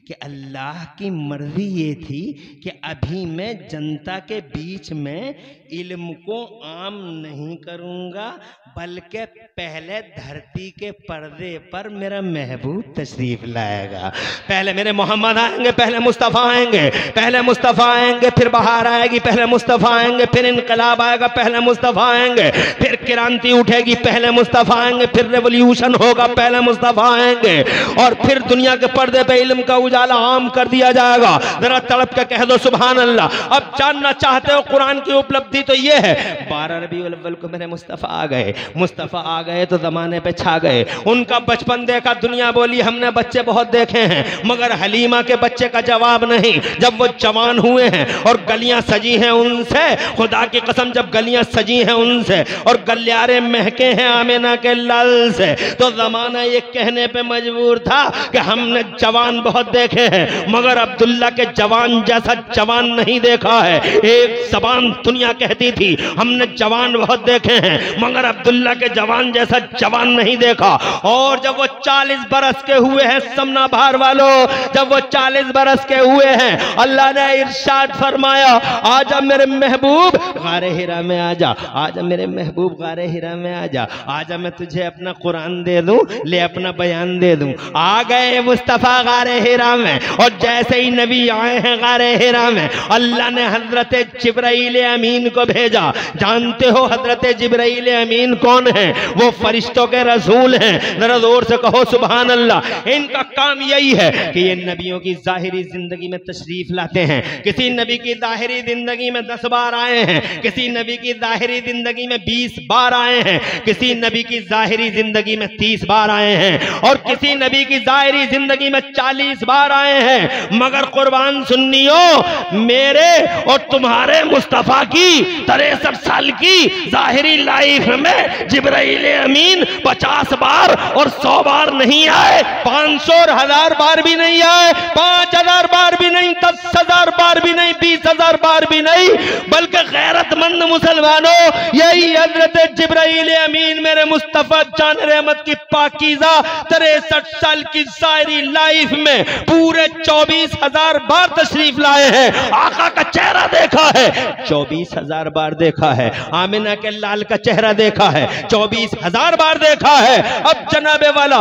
कि अल्लाह की मर्जी ये थी कि अभी मैं जनता के बीच में इल्म को आम नहीं करूँगा, बल्कि पहले धरती के पर्दे पर मेरा महबूब तशरीफ लाएगा। पहले मेरे मोहम्मद आएंगे, पहले मुस्तफ़ा आएंगे, पहले मुस्तफ़ा आएंगे, फिर बहार आएगी, पहले मुस्तफ़ा आएंगे, फिर इनकलाब आएगा, पहले मुस्तफ़ा आएंगे, फिर क्रांति उठेगी, पहले मुस्तफ़ा आएंगे, फिर रेवोल्यूशन होगा, पहले मुस्तफ़ा आएंगे, और फिर दुनिया के पर्दे पे इल्म का उजाला आम कर दिया जाएगा। जरा तड़प के कह दो सुभान अल्लाह। अब जानना चाहते हो कुरान की उपलब्धि तो ये है, 12 रबीउल अव्वल को मेरे मुस्तफ़ा आ गए। मुस्तफ़ा आ गए तो जमाने पे छा गए। उनका बचपन देखा, दुनिया बोली हमने बच्चे बहुत देखे हैं, मगर हलीमा के बच्चे का जवाब नहीं। जब वो जवान हुए हैं और गलियां सजी हैं उनसे, खुदा की कसम जब गलियां सजी हैं उनसे और गलियारे महके हैं आमिना के लाल से, तो जमाना ये कहने पे मजबूर था कि हमने जवान बहुत देखे हैं मगर अब्दुल्ला के जवान जैसा जवान नहीं देखा है। एक जबान दुनिया कहती थी हमने जवान बहुत देखे हैं मगर अब्दुल्ला के जवान जैसा जवान नहीं देखा। और जब वो 40 बरस के हुए हैं समना भार वालों, जब वो 40 बरस के हुए हैं, अल्लाह ने इरशाद फरमाया आजा मेरे महबूब गारे हिरा में आजा, आजा मेरे महबूब गारे हिरा में आजा, आजा मैं तुझे अपना कुरान दे दूं, ले अपना बयान दे दूं। आ गए मुस्तफा गारे हिरा में, और जैसे ही नबी आए हैं गारे हिरा में, अल्लाह ने हजरत जिब्राइल अमीन को भेजा। जानते हो हजरत जिब्राइल अमीन कौन है? वो फरिश्तों के रसूल हैं। जरा जोर से कहो सुभान अल्लाह। इनका काम यही है कि ये नबियों की जाहिरी जिंदगी में तशरीफ लाते हैं। किसी नबी की जाहिरी जिंदगी में 10 बार आए हैं, किसी नबी की जाहिरी जिंदगी में 20 बार आए हैं, किसी नबी की जाहिरी जिंदगी में 30 बार आए हैं, और किसी नबी की जाहिरी जिंदगी में 40 बार आए हैं। मगर कुर्बान सुन्नियों, मेरे और तुम्हारे मुस्तफा की 63 साल की जाहिरी लाइफ में जिब्राइल अमीन 50 बार और 100 बार नहीं आए, 500 और 1000 बार भी नहीं आए, 5000 बार भी नहीं, 10,000 बार भी नहीं, 20,000 बार भी नहीं, बल्कि गैरतमंद मुसलमानों, यही हजरत जिब्राइल अमीन मेरे मुस्तफा जान रहमत की पाकीज़ा 63 साल की जाहिरी लाइफ में पूरे 24,000 बार तशरीफ लाए हैं। आका का चेहरा देखा है 24,000 बार देखा है, आमिना के लाल का चेहरा देखा है 24,000 बार देखा है। अब जनाबे वाला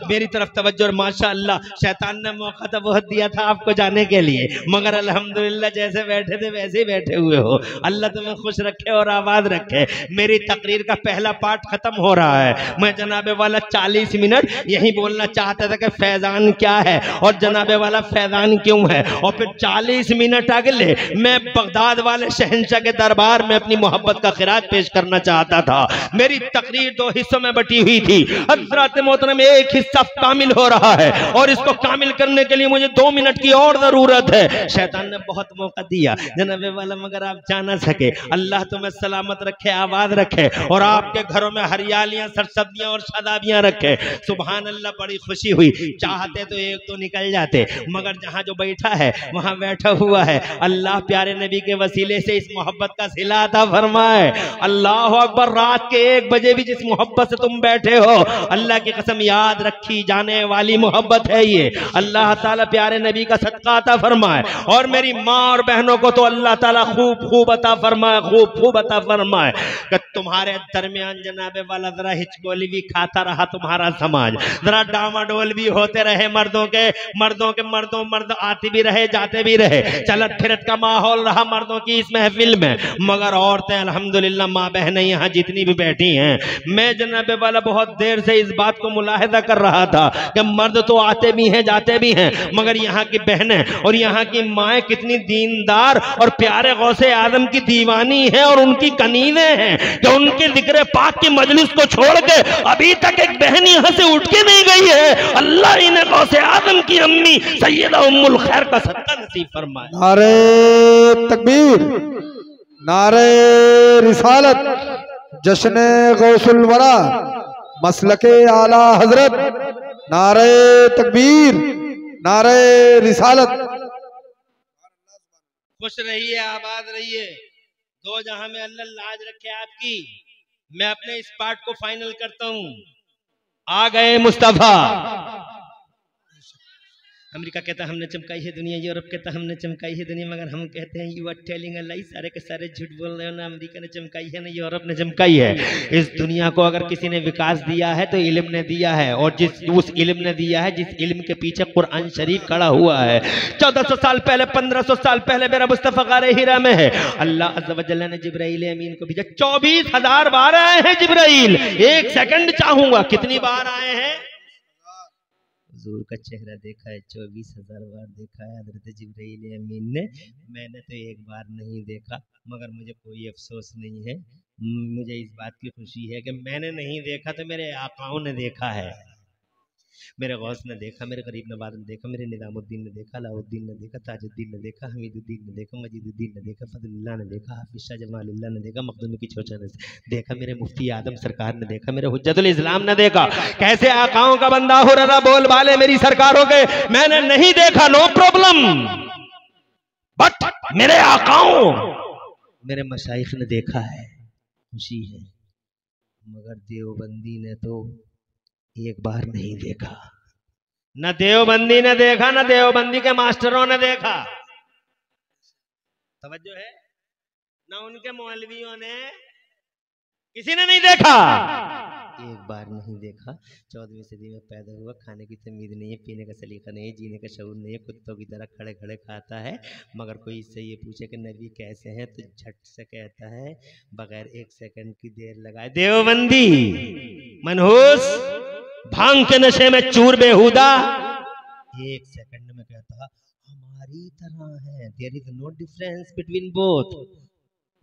मेरी तरफ तवज्जो, और माशाअल्लाह शैतान ने मौका तो बहुत दिया था आपको जाने के लिए, मगर अल्हम्दुलिल्लाह जैसे बैठे थे वैसे ही बैठे हुए हो। अल्लाह तुम्हें खुश रखे और आबाद रखे। मेरी तकरीर का पहला पार्ट खत्म हो रहा है। मैं जनाबे वाला 40 मिनट यही बोलना चाहता था कि फैजान क्या है और जनाबे वाला फैजान क्यों है, और फिर 40 मिनट अगले मैं बगदाद वाले शहंशाह के दरबार में अपनी मोहब्बत का खिराज पेश करना चाहता था। मेरी तकरीर 2 हिस्सों में बटी हुई थी। हज़रत मोहतरम एक हिस्सा कामिल हो रहा है और इसको कामिल करने के लिए मुझे 2 मिनट की और जरूरत है। शैतान ने बहुत मौका दिया जनाबे वाला, मगर आप जा ना सके। अल्लाह तुम्हें सलामत रखे, आबाद रखे, और आपके घरों में हरियालियां, सरसब्जियां और शादाबियां रखे। सुभान अल्लाह, बड़ी खुशी हुई। चाहते तो एक तो निकल जाते, मगर जहां जो बैठा है वहां बैठा हुआ है। अल्लाह प्यारे नबी के वसीले से इस मोहब्बत का सिला अता फरमाए। अल्लाह अकबर। रात के 1 बजे भी जिस मोहब्बत से तुम बैठे हो, अल्लाह की कसम याद रखी जाने वाली मोहब्बत है ये। अल्लाह ताला प्यारे नबी का सदका अता फरमाए, और मेरी माँ और बहनों को तो अल्लाह ताला खूब खूब अता फरमाए, खूब खूब अता फरमाए कि तुम्हारे दरमियान जनाबे वाला जरा हिचकोली भी खाता रहा तुम्हारा समाज, जरा डामाडोल भी होते रहे मर्दों के मर्द आते भी रहे जाते भी रहे, चलत फिरत का माहौल रहा मर्दों की इस महफिल में। मगर औरतें अल्हम्दुलिल्लाह माँ बहनें यहाँ जितनी भी बैठी हैं, मैं जनाबे वाला बहुत देर से इस बात को मुलाहिजा कर रहा था कि मर्द तो आते भी हैं जाते भी हैं, मगर यहाँ की बहनें और यहाँ की माएँ कितनी दीनदार और प्यारे गौसे आदम की दीवानी है और उनकी कनीने हैं कि उनके जिक्र पाक की मजलिस को छोड़ के अभी तक एक बहन यहाँ से उठ के नहीं गई है। अल्लाह इन्हें गौसे आदम की अम्मी सैयदा उम्मुल खैर का सदका नसीब फरमाए। नारे तकबीर, नारे रिसालत, जश्न गौसुल वरा, मसलके आला हजरत, नारे तकबीर, नारे रिसालत। खुश रहिए, आबाद रहिए, 2 जहां में अल्लाह लाज रखे आपकी। मैं अपने इस पार्ट को फाइनल करता हूं। आ गए मुस्तफा। अमेरिका कहता है हमने चमकाई है दुनिया, यूरोप कहता है हमने चमकाई है दुनिया, मगर हम कहते हैं यू आर टेलिंग अ लाई। सारे के सारे झूठ बोल रहे हो, ना अमेरिका ने चमकाई है ना यूरोप ने चमकाई है। इस दुनिया को अगर किसी ने विकास दिया है तो इल्म ने दिया है, और उस इल्म ने दिया है जिस इल्म के पीछे कुरान शरीफ खड़ा हुआ है। 1400 साल पहले, 1500 साल पहले मेरा मुस्तफा गारे हिरा में है। अल्लाह अज़्ज़ व जल्ल ने जिब्राइल अमीन को भेजा। 24,000 बार आए हैं जिब्राइल। 1 सेकंड चाहूंगा, कितनी बार आए हैं? हुजूर का चेहरा देखा है 24,000 बार देखा है हज़रत जिब्राइल अमीन ने। मैंने तो 1 बार नहीं देखा, मगर मुझे कोई अफसोस नहीं है। मुझे इस बात की खुशी है कि मैंने नहीं देखा तो मेरे आकाओं ने देखा है। मेरे गौस ने देखा, मेरे गरीब नवाज ने देखा, मेरे निज़ामुद्दीन ने देखा, अलाउद्दीन ने देखा, ताजुद्दीन ने देखा, हमीदुद्दीन ने देखा, मजीदुद्दीन ने देखा, फजलुल्लाह ने देखा, हाफिज शाह जमालुल्लाह ने देखा, मखदूमी की छोचा ने देखा, मेरे मुफ्ती आदम सरकार ने देखा, मेरे हुज्जतुल इस्लाम ने देखा। कैसे आकाओं का बंदा हो रहा बोल वाले मेरी सरकारों के मैंने नहीं देखा, नो प्रॉब्लम, बट मेरे आकाओं मेरे मशाइख ने देखा है, खुशी है। मगर देवबंदी ने तो एक बार नहीं देखा, न देवबंदी ने देखा, न देवबंदी के मास्टरों ने देखा, तवज्जो है, न उनके मौलवियों ने, किसी ने नहीं देखा, एक बार नहीं देखा। 14वीं सदी में पैदा हुआ, खाने की तमीज नहीं है, पीने का सलीका नहीं है, जीने का शऊर नहीं है, कुत्तों की तरह खड़े खड़े खाता है। मगर कोई इससे ये पूछे कि नबी कैसे हैं तो झट से कहता है बगैर 1 सेकंड की देर लगाए, देवबंदी मनहूस भांग के नशे में चूर बेहुदा 1 सेकंड में कहता हमारी तरह है, there is no difference between both,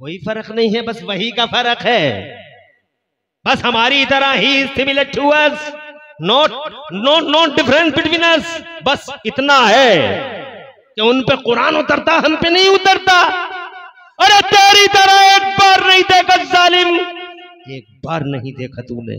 कोई फर्क नहीं है, बस वही का फर्क है, बस हमारी तरह ही similar to us, not difference between us, बस इतना है कि उन पे कुरान उतरता, हम पे नहीं उतरता। अरे तेरी तरह एक बार नहीं देखा जालिम, एक बार नहीं देखा तूने।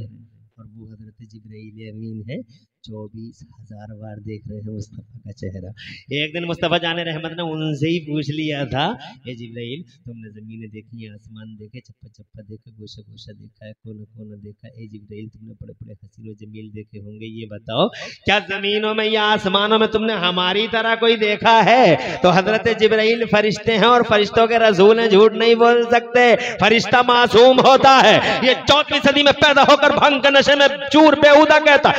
और वो हजरत जिब्राइल अमीन है, 24,000 बार देख रहे हैं मुस्तफ़ा का चेहरा। एक दिन मुस्तफ़ा जाने रहमत ने उनसे ही पूछ लिया था, ये जिब्राइल तुमने ज़मीनें देखी, आसमान देखे, चप्पा चप्पा देखा, गोशा गोशा देखा है, कोना कोना देखा, ए जिब्राइल तुमने बड़े बड़े हसीन व जमील देखे होंगे, ये बताओ क्या ज़मीनों में या आसमानों में तुमने हमारी तरह कोई देखा है? तो हजरत जिब्राइल फरिश्ते हैं और फरिश्तों के रसूल हैं, झूठ नहीं बोल सकते, फरिश्ता मासूम होता है। ये 4वीं सदी में पैदा होकर भंग के नशे में चूर बेहुदा कहता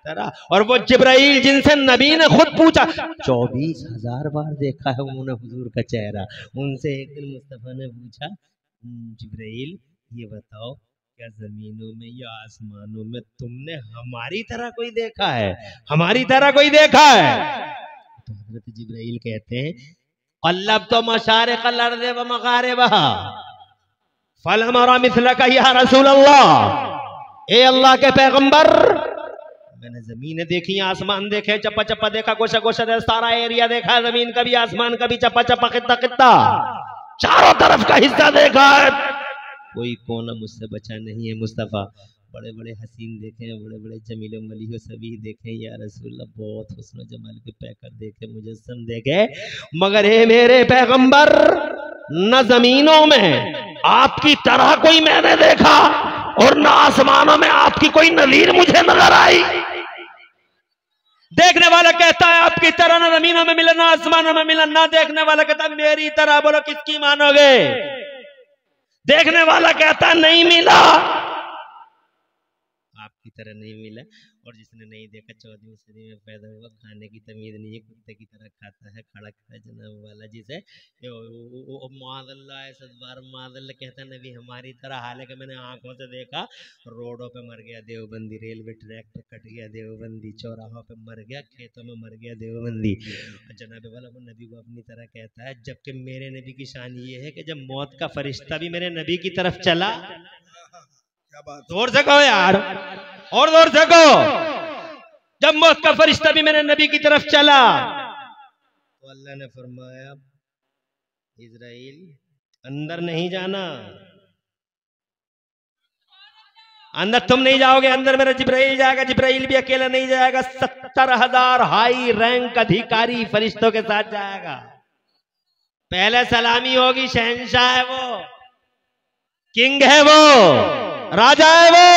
तरह, और वो जिब्राइल जिनसे नबी ने खुद पूछा, 24,000 बार देखा है उन्होंने हुजूर का चेहरा। उनसे एक दिन मुस्तफ़ा ने पूछा, जिब्राइल ये बताओ क्या जमीनों में या आसमानों में तुमने हमारी तरह कोई देखा है, हमारी तरह कोई देखा है? तो हजरत जिब्राइल कहते हैं, अल्लब तो मशारिक़ अल-अर्ज़ व मग़ारिबहा फलम अरा मिस्लका या रसूल अल्लाह, ए अल्लाह के पैगंबर मैंने जमीनें देखी, आसमान देखे, चप्पा चप्पा देखा, गोशा गोशा देखा, सारा एरिया देखा, जमीन का भी आसमान का भी, चप्पा चप्पा कितना कितना चारों तरफ का हिस्सा देखा है, कोई कोना मुझसे बचा नहीं है मुस्तफ़ा। बड़े बड़े हसीन देखे हैं, बड़े बड़े जमील मलिह सभी देखे या रसूलल्लाह, बहुत हुस्न जमाल के पैकर देखे, मुजस्सम देखे, मगर हे मेरे पैगंबर न जमीनों में आपकी तरह कोई मैंने देखा और न आसमानों में आपकी कोई नज़ीर मुझे नजर आई। देखने वाला कहता है आपकी तरह ना जमीनों में मिला, ना आसमानों में मिला, ना देखने वाला कहता है मेरी तरह, बोलो किसकी मानोगे? देखने वाला कहता है नहीं मिला, आपकी तरह नहीं मिला। और जिसने नहीं देखा 14वीं सदी में पैदा हुआ, खाने की तमीज नहीं है, कुत्ते की तरह खाता है, खड़ा खड़ा जनाब वाला, जिसे मादल्ला कहता है नबी हमारी तरह, हालांकि मैंने आंखों से देखा, रोडों पे मर गया देवबंदी, रेलवे ट्रैक पे कट गया देवबंदी, चौराहों पे मर गया, खेतों में मर गया देवबंदी। जनाब वाला वो नबी को अपनी तरह कहता है, जबकि मेरे नबी की शान ये है कि जब मौत का फरिश्ता भी मेरे नबी की तरफ चला, जोर से कहो यार, और जोर से कहो, जब मौत का फरिश्ता भी मेरे नबी की तरफ चला तो अल्लाह ने फरमाया इज़राइल अंदर नहीं जाना, अंदर तुम नहीं जाओगे, अंदर मेरा जिब्राइल जाएगा। जिब्राइल भी अकेला नहीं जाएगा, 70,000 हाई रैंक अधिकारी फरिश्तों के साथ जाएगा। पहले सलामी होगी, शहंशाह है वो, किंग है वो, राजा है वो,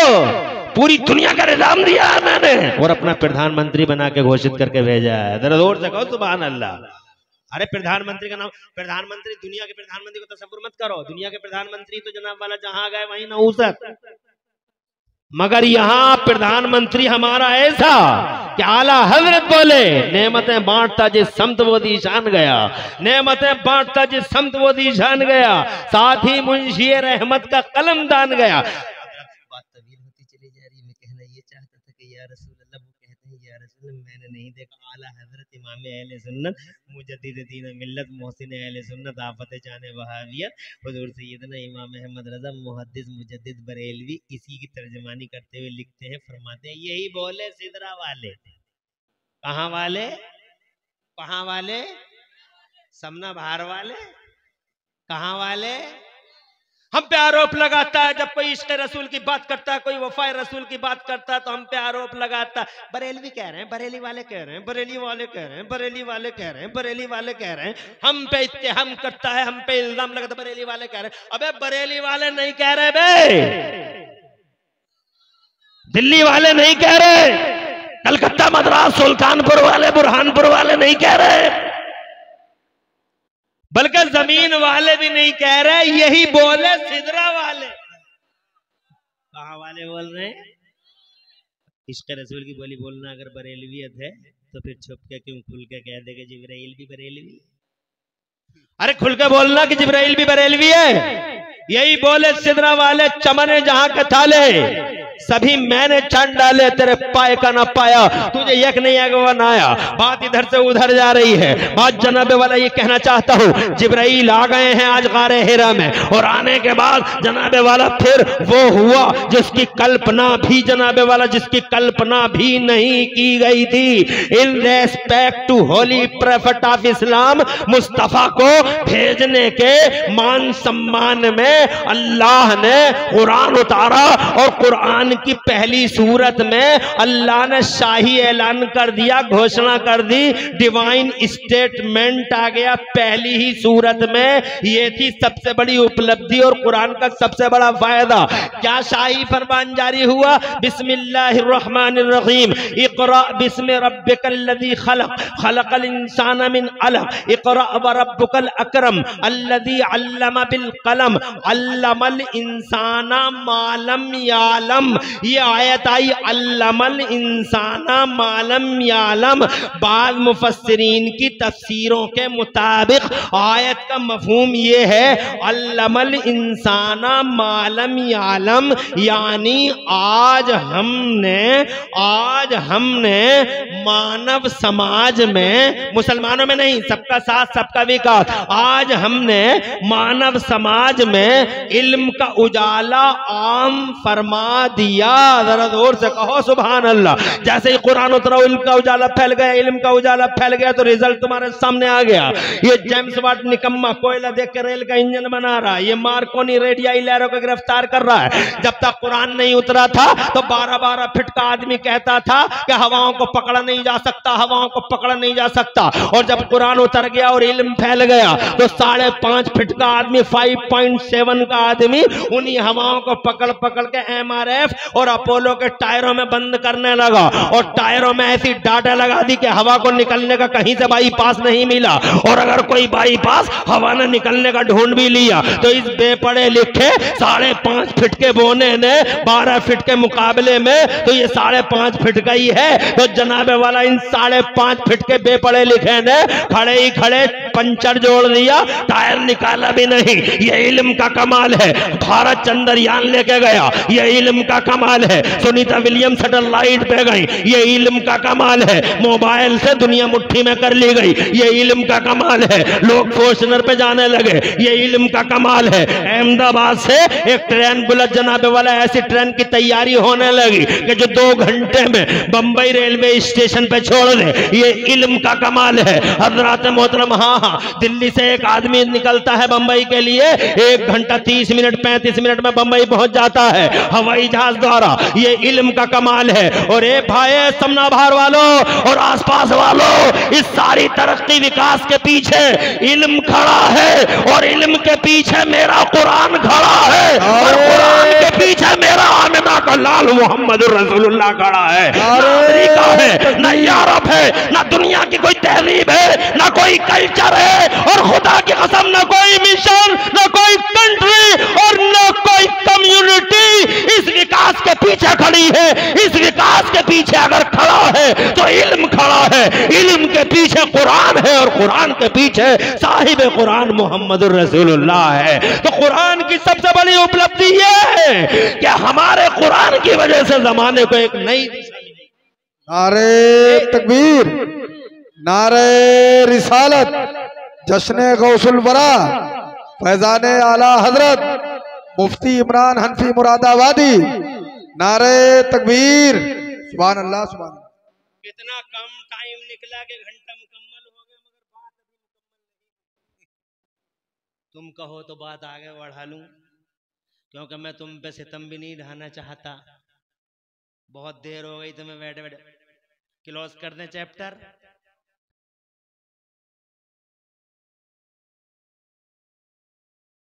पूरी दुनिया का निजाम दिया है मैंने और अपना प्रधानमंत्री बना के घोषित करके भेजा है। जरा जोर से कहो सुभान अल्लाह। अरे प्रधानमंत्री का नाम, प्रधानमंत्री दुनिया के प्रधानमंत्री को तसव्वुर मत करो, दुनिया के प्रधानमंत्री तो जनाब वाला जहां गए वहीं नहुसत, मगर यहाँ प्रधानमंत्री हमारा ऐसा कि आला हजरत बोले नेमतें बांटता जिस समत वो दीशान गया, नेमतें बांटता जिस समत वो दीशान गया, साथ ही मुंशी रहमत का कलम दान गया। बात तवील होती चली जा रही, मैं कहना ये चाहता था कि या रसूल अल्लाह, वो कहते या रसूल मैंने नहीं देखा। आला हजरत इमाम अहले सुन्नत मुजद्दिद दीन मिल्लत मोहसिन अहले सुन्नत आफत जाने वहाबियत हुजूर सैयदना इमाम अहमद रज़ा मुहद्दिस मुजद्दिद बरेलवी इसी की तर्जमानी करते हुए लिखते हैं, फरमाते हैं यही बोले सिदरा वाले। कहाँ वाले? कहाँ वाले? समना भार वाले। कहाँ वाले? हम पे आरोप लगाता है जब कोई इश्क़ रसूल की बात करता है, कोई वफाए रसूल की बात करता है तो हम पे आरोप लगाता है। बरेलवी कह रहे हैं, बरेली वाले कह रहे हैं, बरेली वाले कह रहे हैं, बरेली वाले कह रहे हैं, बरेली वाले कह रहे हैं। हम पे इत्तेहाम करता है, हम पे इल्जाम लगाता है, बरेली वाले कह रहे हैं। अबे बरेली वाले नहीं कह रहे बे, दिल्ली वाले नहीं कह रहे, कलकत्ता मद्रास सुल्तानपुर वाले बुरहानपुर वाले नहीं कह रहे, बल्कि जमीन वाले भी नहीं कह रहे, यही बोले सिदरा वाले। कहाँ वाले बोल रहे हैं? इश्क़ रसूल की बोली बोलना अगर बरेलवियत है तो फिर छुप के क्यों खुल के कह दे कि जिब्राइल भी बरेलवी? अरे खुल के बोलना कि जिब्राइल भी बरेलवी है। यही बोले सिदरा वाले, चमने जहां के थाले सभी मैंने छान डाले, तेरे पाए का ना पाया, तुझे एक नहीं आया। बात इधर से उधर जा रही है। बात जनाबे वाला ये कहना चाहता हूँ, जिब्राइल आ गए हैं आज गारे हिरा में, और आने के बाद जनाबे वाला फिर वो हुआ जिसकी कल्पना भी जनाबे वाला जिसकी कल्पना भी नहीं की गई थी। In respect to holy prophet of Islam Mustafa को भेजने के मान सम्मान में अल्लाह ने कुरान उतारा, और कुरान की पहली सूरत में अल्लाह ने शाही ऐलान कर दिया, घोषणा कर दी, डिवाइन स्टेटमेंट आ गया पहली ही सूरत में। ये थी सबसे बड़ी उपलब्धि और कुरान का सबसे बड़ा फायदा। क्या शाही फरमान जारी हुआ? बिस्मिल्लाहिर्रहमानिर्रहीम, इक़रा बिस्मि रब्बिकल्लज़ी खलक़, खलक़ल इंसाना मिन अलक़, इक़रा व रब्बुकल अकरम अल्लज़ी अल्लम बिल कलम, अल्लमल इंसाना मालम यालम। ये आयत आई अल्लमल इंसाना मालम यालम। बाद मुफस्सिरीन की तफसीरों के मुताबिक आयत का मफहूम ये है अल्लमल इंसाना मालम यालम, यानी आज हमने मानव समाज में, मुसलमानों में नहीं, सबका साथ सबका विकास, आज हमने मानव समाज में इल्म का उजाला आम फरमा दिया। जरा जोर से कहो सुभान अल्लाह। जैसे ही कुरान उतरा, इल्म का उजाला फैल गया, इल्म का उजाला फैल गया तो रिजल्ट तुम्हारे सामने आ गया। ये जेम्स वाट निकम्मा कोयला देख के रेल का इंजन बना रहा है, ये मार्कोनी रेडियाई लहरों को गिरफ्तार कर रहा है। जब तक कुरान नहीं उतरा था तो 12-12 फीट का आदमी कहता था कि हवाओं को पकड़ा नहीं जा सकता, हवाओं को पकड़ा नहीं जा सकता। और जब कुरान उतर गया और इल्म फैल गया तो 5.5 फीट का आदमी, 5.7 का आदमी उन्हीं हवाओं को पकड़ पकड़ के MRF और अपोलो के टायरों में बंद करने लगा, और टायरों में ऐसी डाटा लगा दी कि हवा को निकलने का कहीं से बाईपास नहीं मिला। और अगर कोई बाईपास हवा ने निकलने का ढूंढ भी लिया तो इस बेपढ़े लिखे 5.5 फीट के बोने ने 12 फीट के मुकाबले में तो ये 5.5 फीट का ही है। तो जनाबे वाला इन 5.5 फीट के बेपढ़े लिखे ने खड़े ही खड़े पंचर जोड़ दिया, टायर निकाला भी नहीं। ये इल्म का कमाल है। भारत चंद्रयान लेके गया, ये इल्म का कमाल है। सुनीता विलियम्स सैटेलाइट पे गई, ये इल्म का कमाल है। मोबाइल से दुनिया मुट्ठी में कर ली गई, ये इल्म का कमाल है। लोग फॉर्च्यूनर पे जाने लगे, ये इल्म का कमाल है। अहमदाबाद से एक ट्रेन बुलेट जनाबे वाला, ऐसी ट्रेन की तैयारी होने लगी कि जो 2 घंटे में बंबई रेलवे स्टेशन पे छोड़ दे, ये इल्म का कमाल है। हजरात मोहतरम, हाँ, दिल्ली से एक आदमी निकलता है बंबई के लिए, 1 घंटा 30 मिनट 35 मिनट में बंबई पहुंच जाता है हवाई जहाज द्वारा। ये इल्म का कमाल है। और ए भाई समना भार वालों और आसपास वालों, इस सारी तरक्की विकास के पीछे इल्म खड़ा है, और इल्म के पीछे मेरा कुरान खड़ा है, और कुरान के पीछे मेरा आमिना का लाल मोहम्मद रसूलुल्लाह खड़ा है। ना अमेरिका है, ना यूरोप है, ना दुनिया की कोई तहजीब है, ना कोई कल्चर है, और खुदा की कसम ना कोई मिशन, ना कोई कंट्री और ना कोई कम्युनिटी इस विकास के पीछे खड़ी है। इस विकास के पीछे अगर खड़ा है तो इल्म खड़ा है, इल्म के पीछे कुरान है, और कुरान के पीछे साहिब कुरान मोहम्मद रसूलुल्लाह है। तो कुरान की सबसे बड़ी उपलब्धि यह है कि हमारे कुरान की वजह से जमाने को एक नई दिशा मिली। नारे तकबीर, नारे रिसालत, जश्न गौसुल वरा, फैजान आला हजरत मुफ्ती इमरान हनफी मुरादाबादी। नारे तकबीर, सुभान अल्लाह सुभान अल्लाह। कितना कम टाइम निकला कि घंटा मुकम्मल हो गया, मगर बात अभी मुकम्मल नहीं। तुम कहो तो बात आगे बढ़ा लूं, क्योंकि मैं तुम पे सितम भी नहीं ढाना चाहता। बहुत देर हो गई तुम्हें बैठे बैठे। क्लोज कर दें चैप्टर।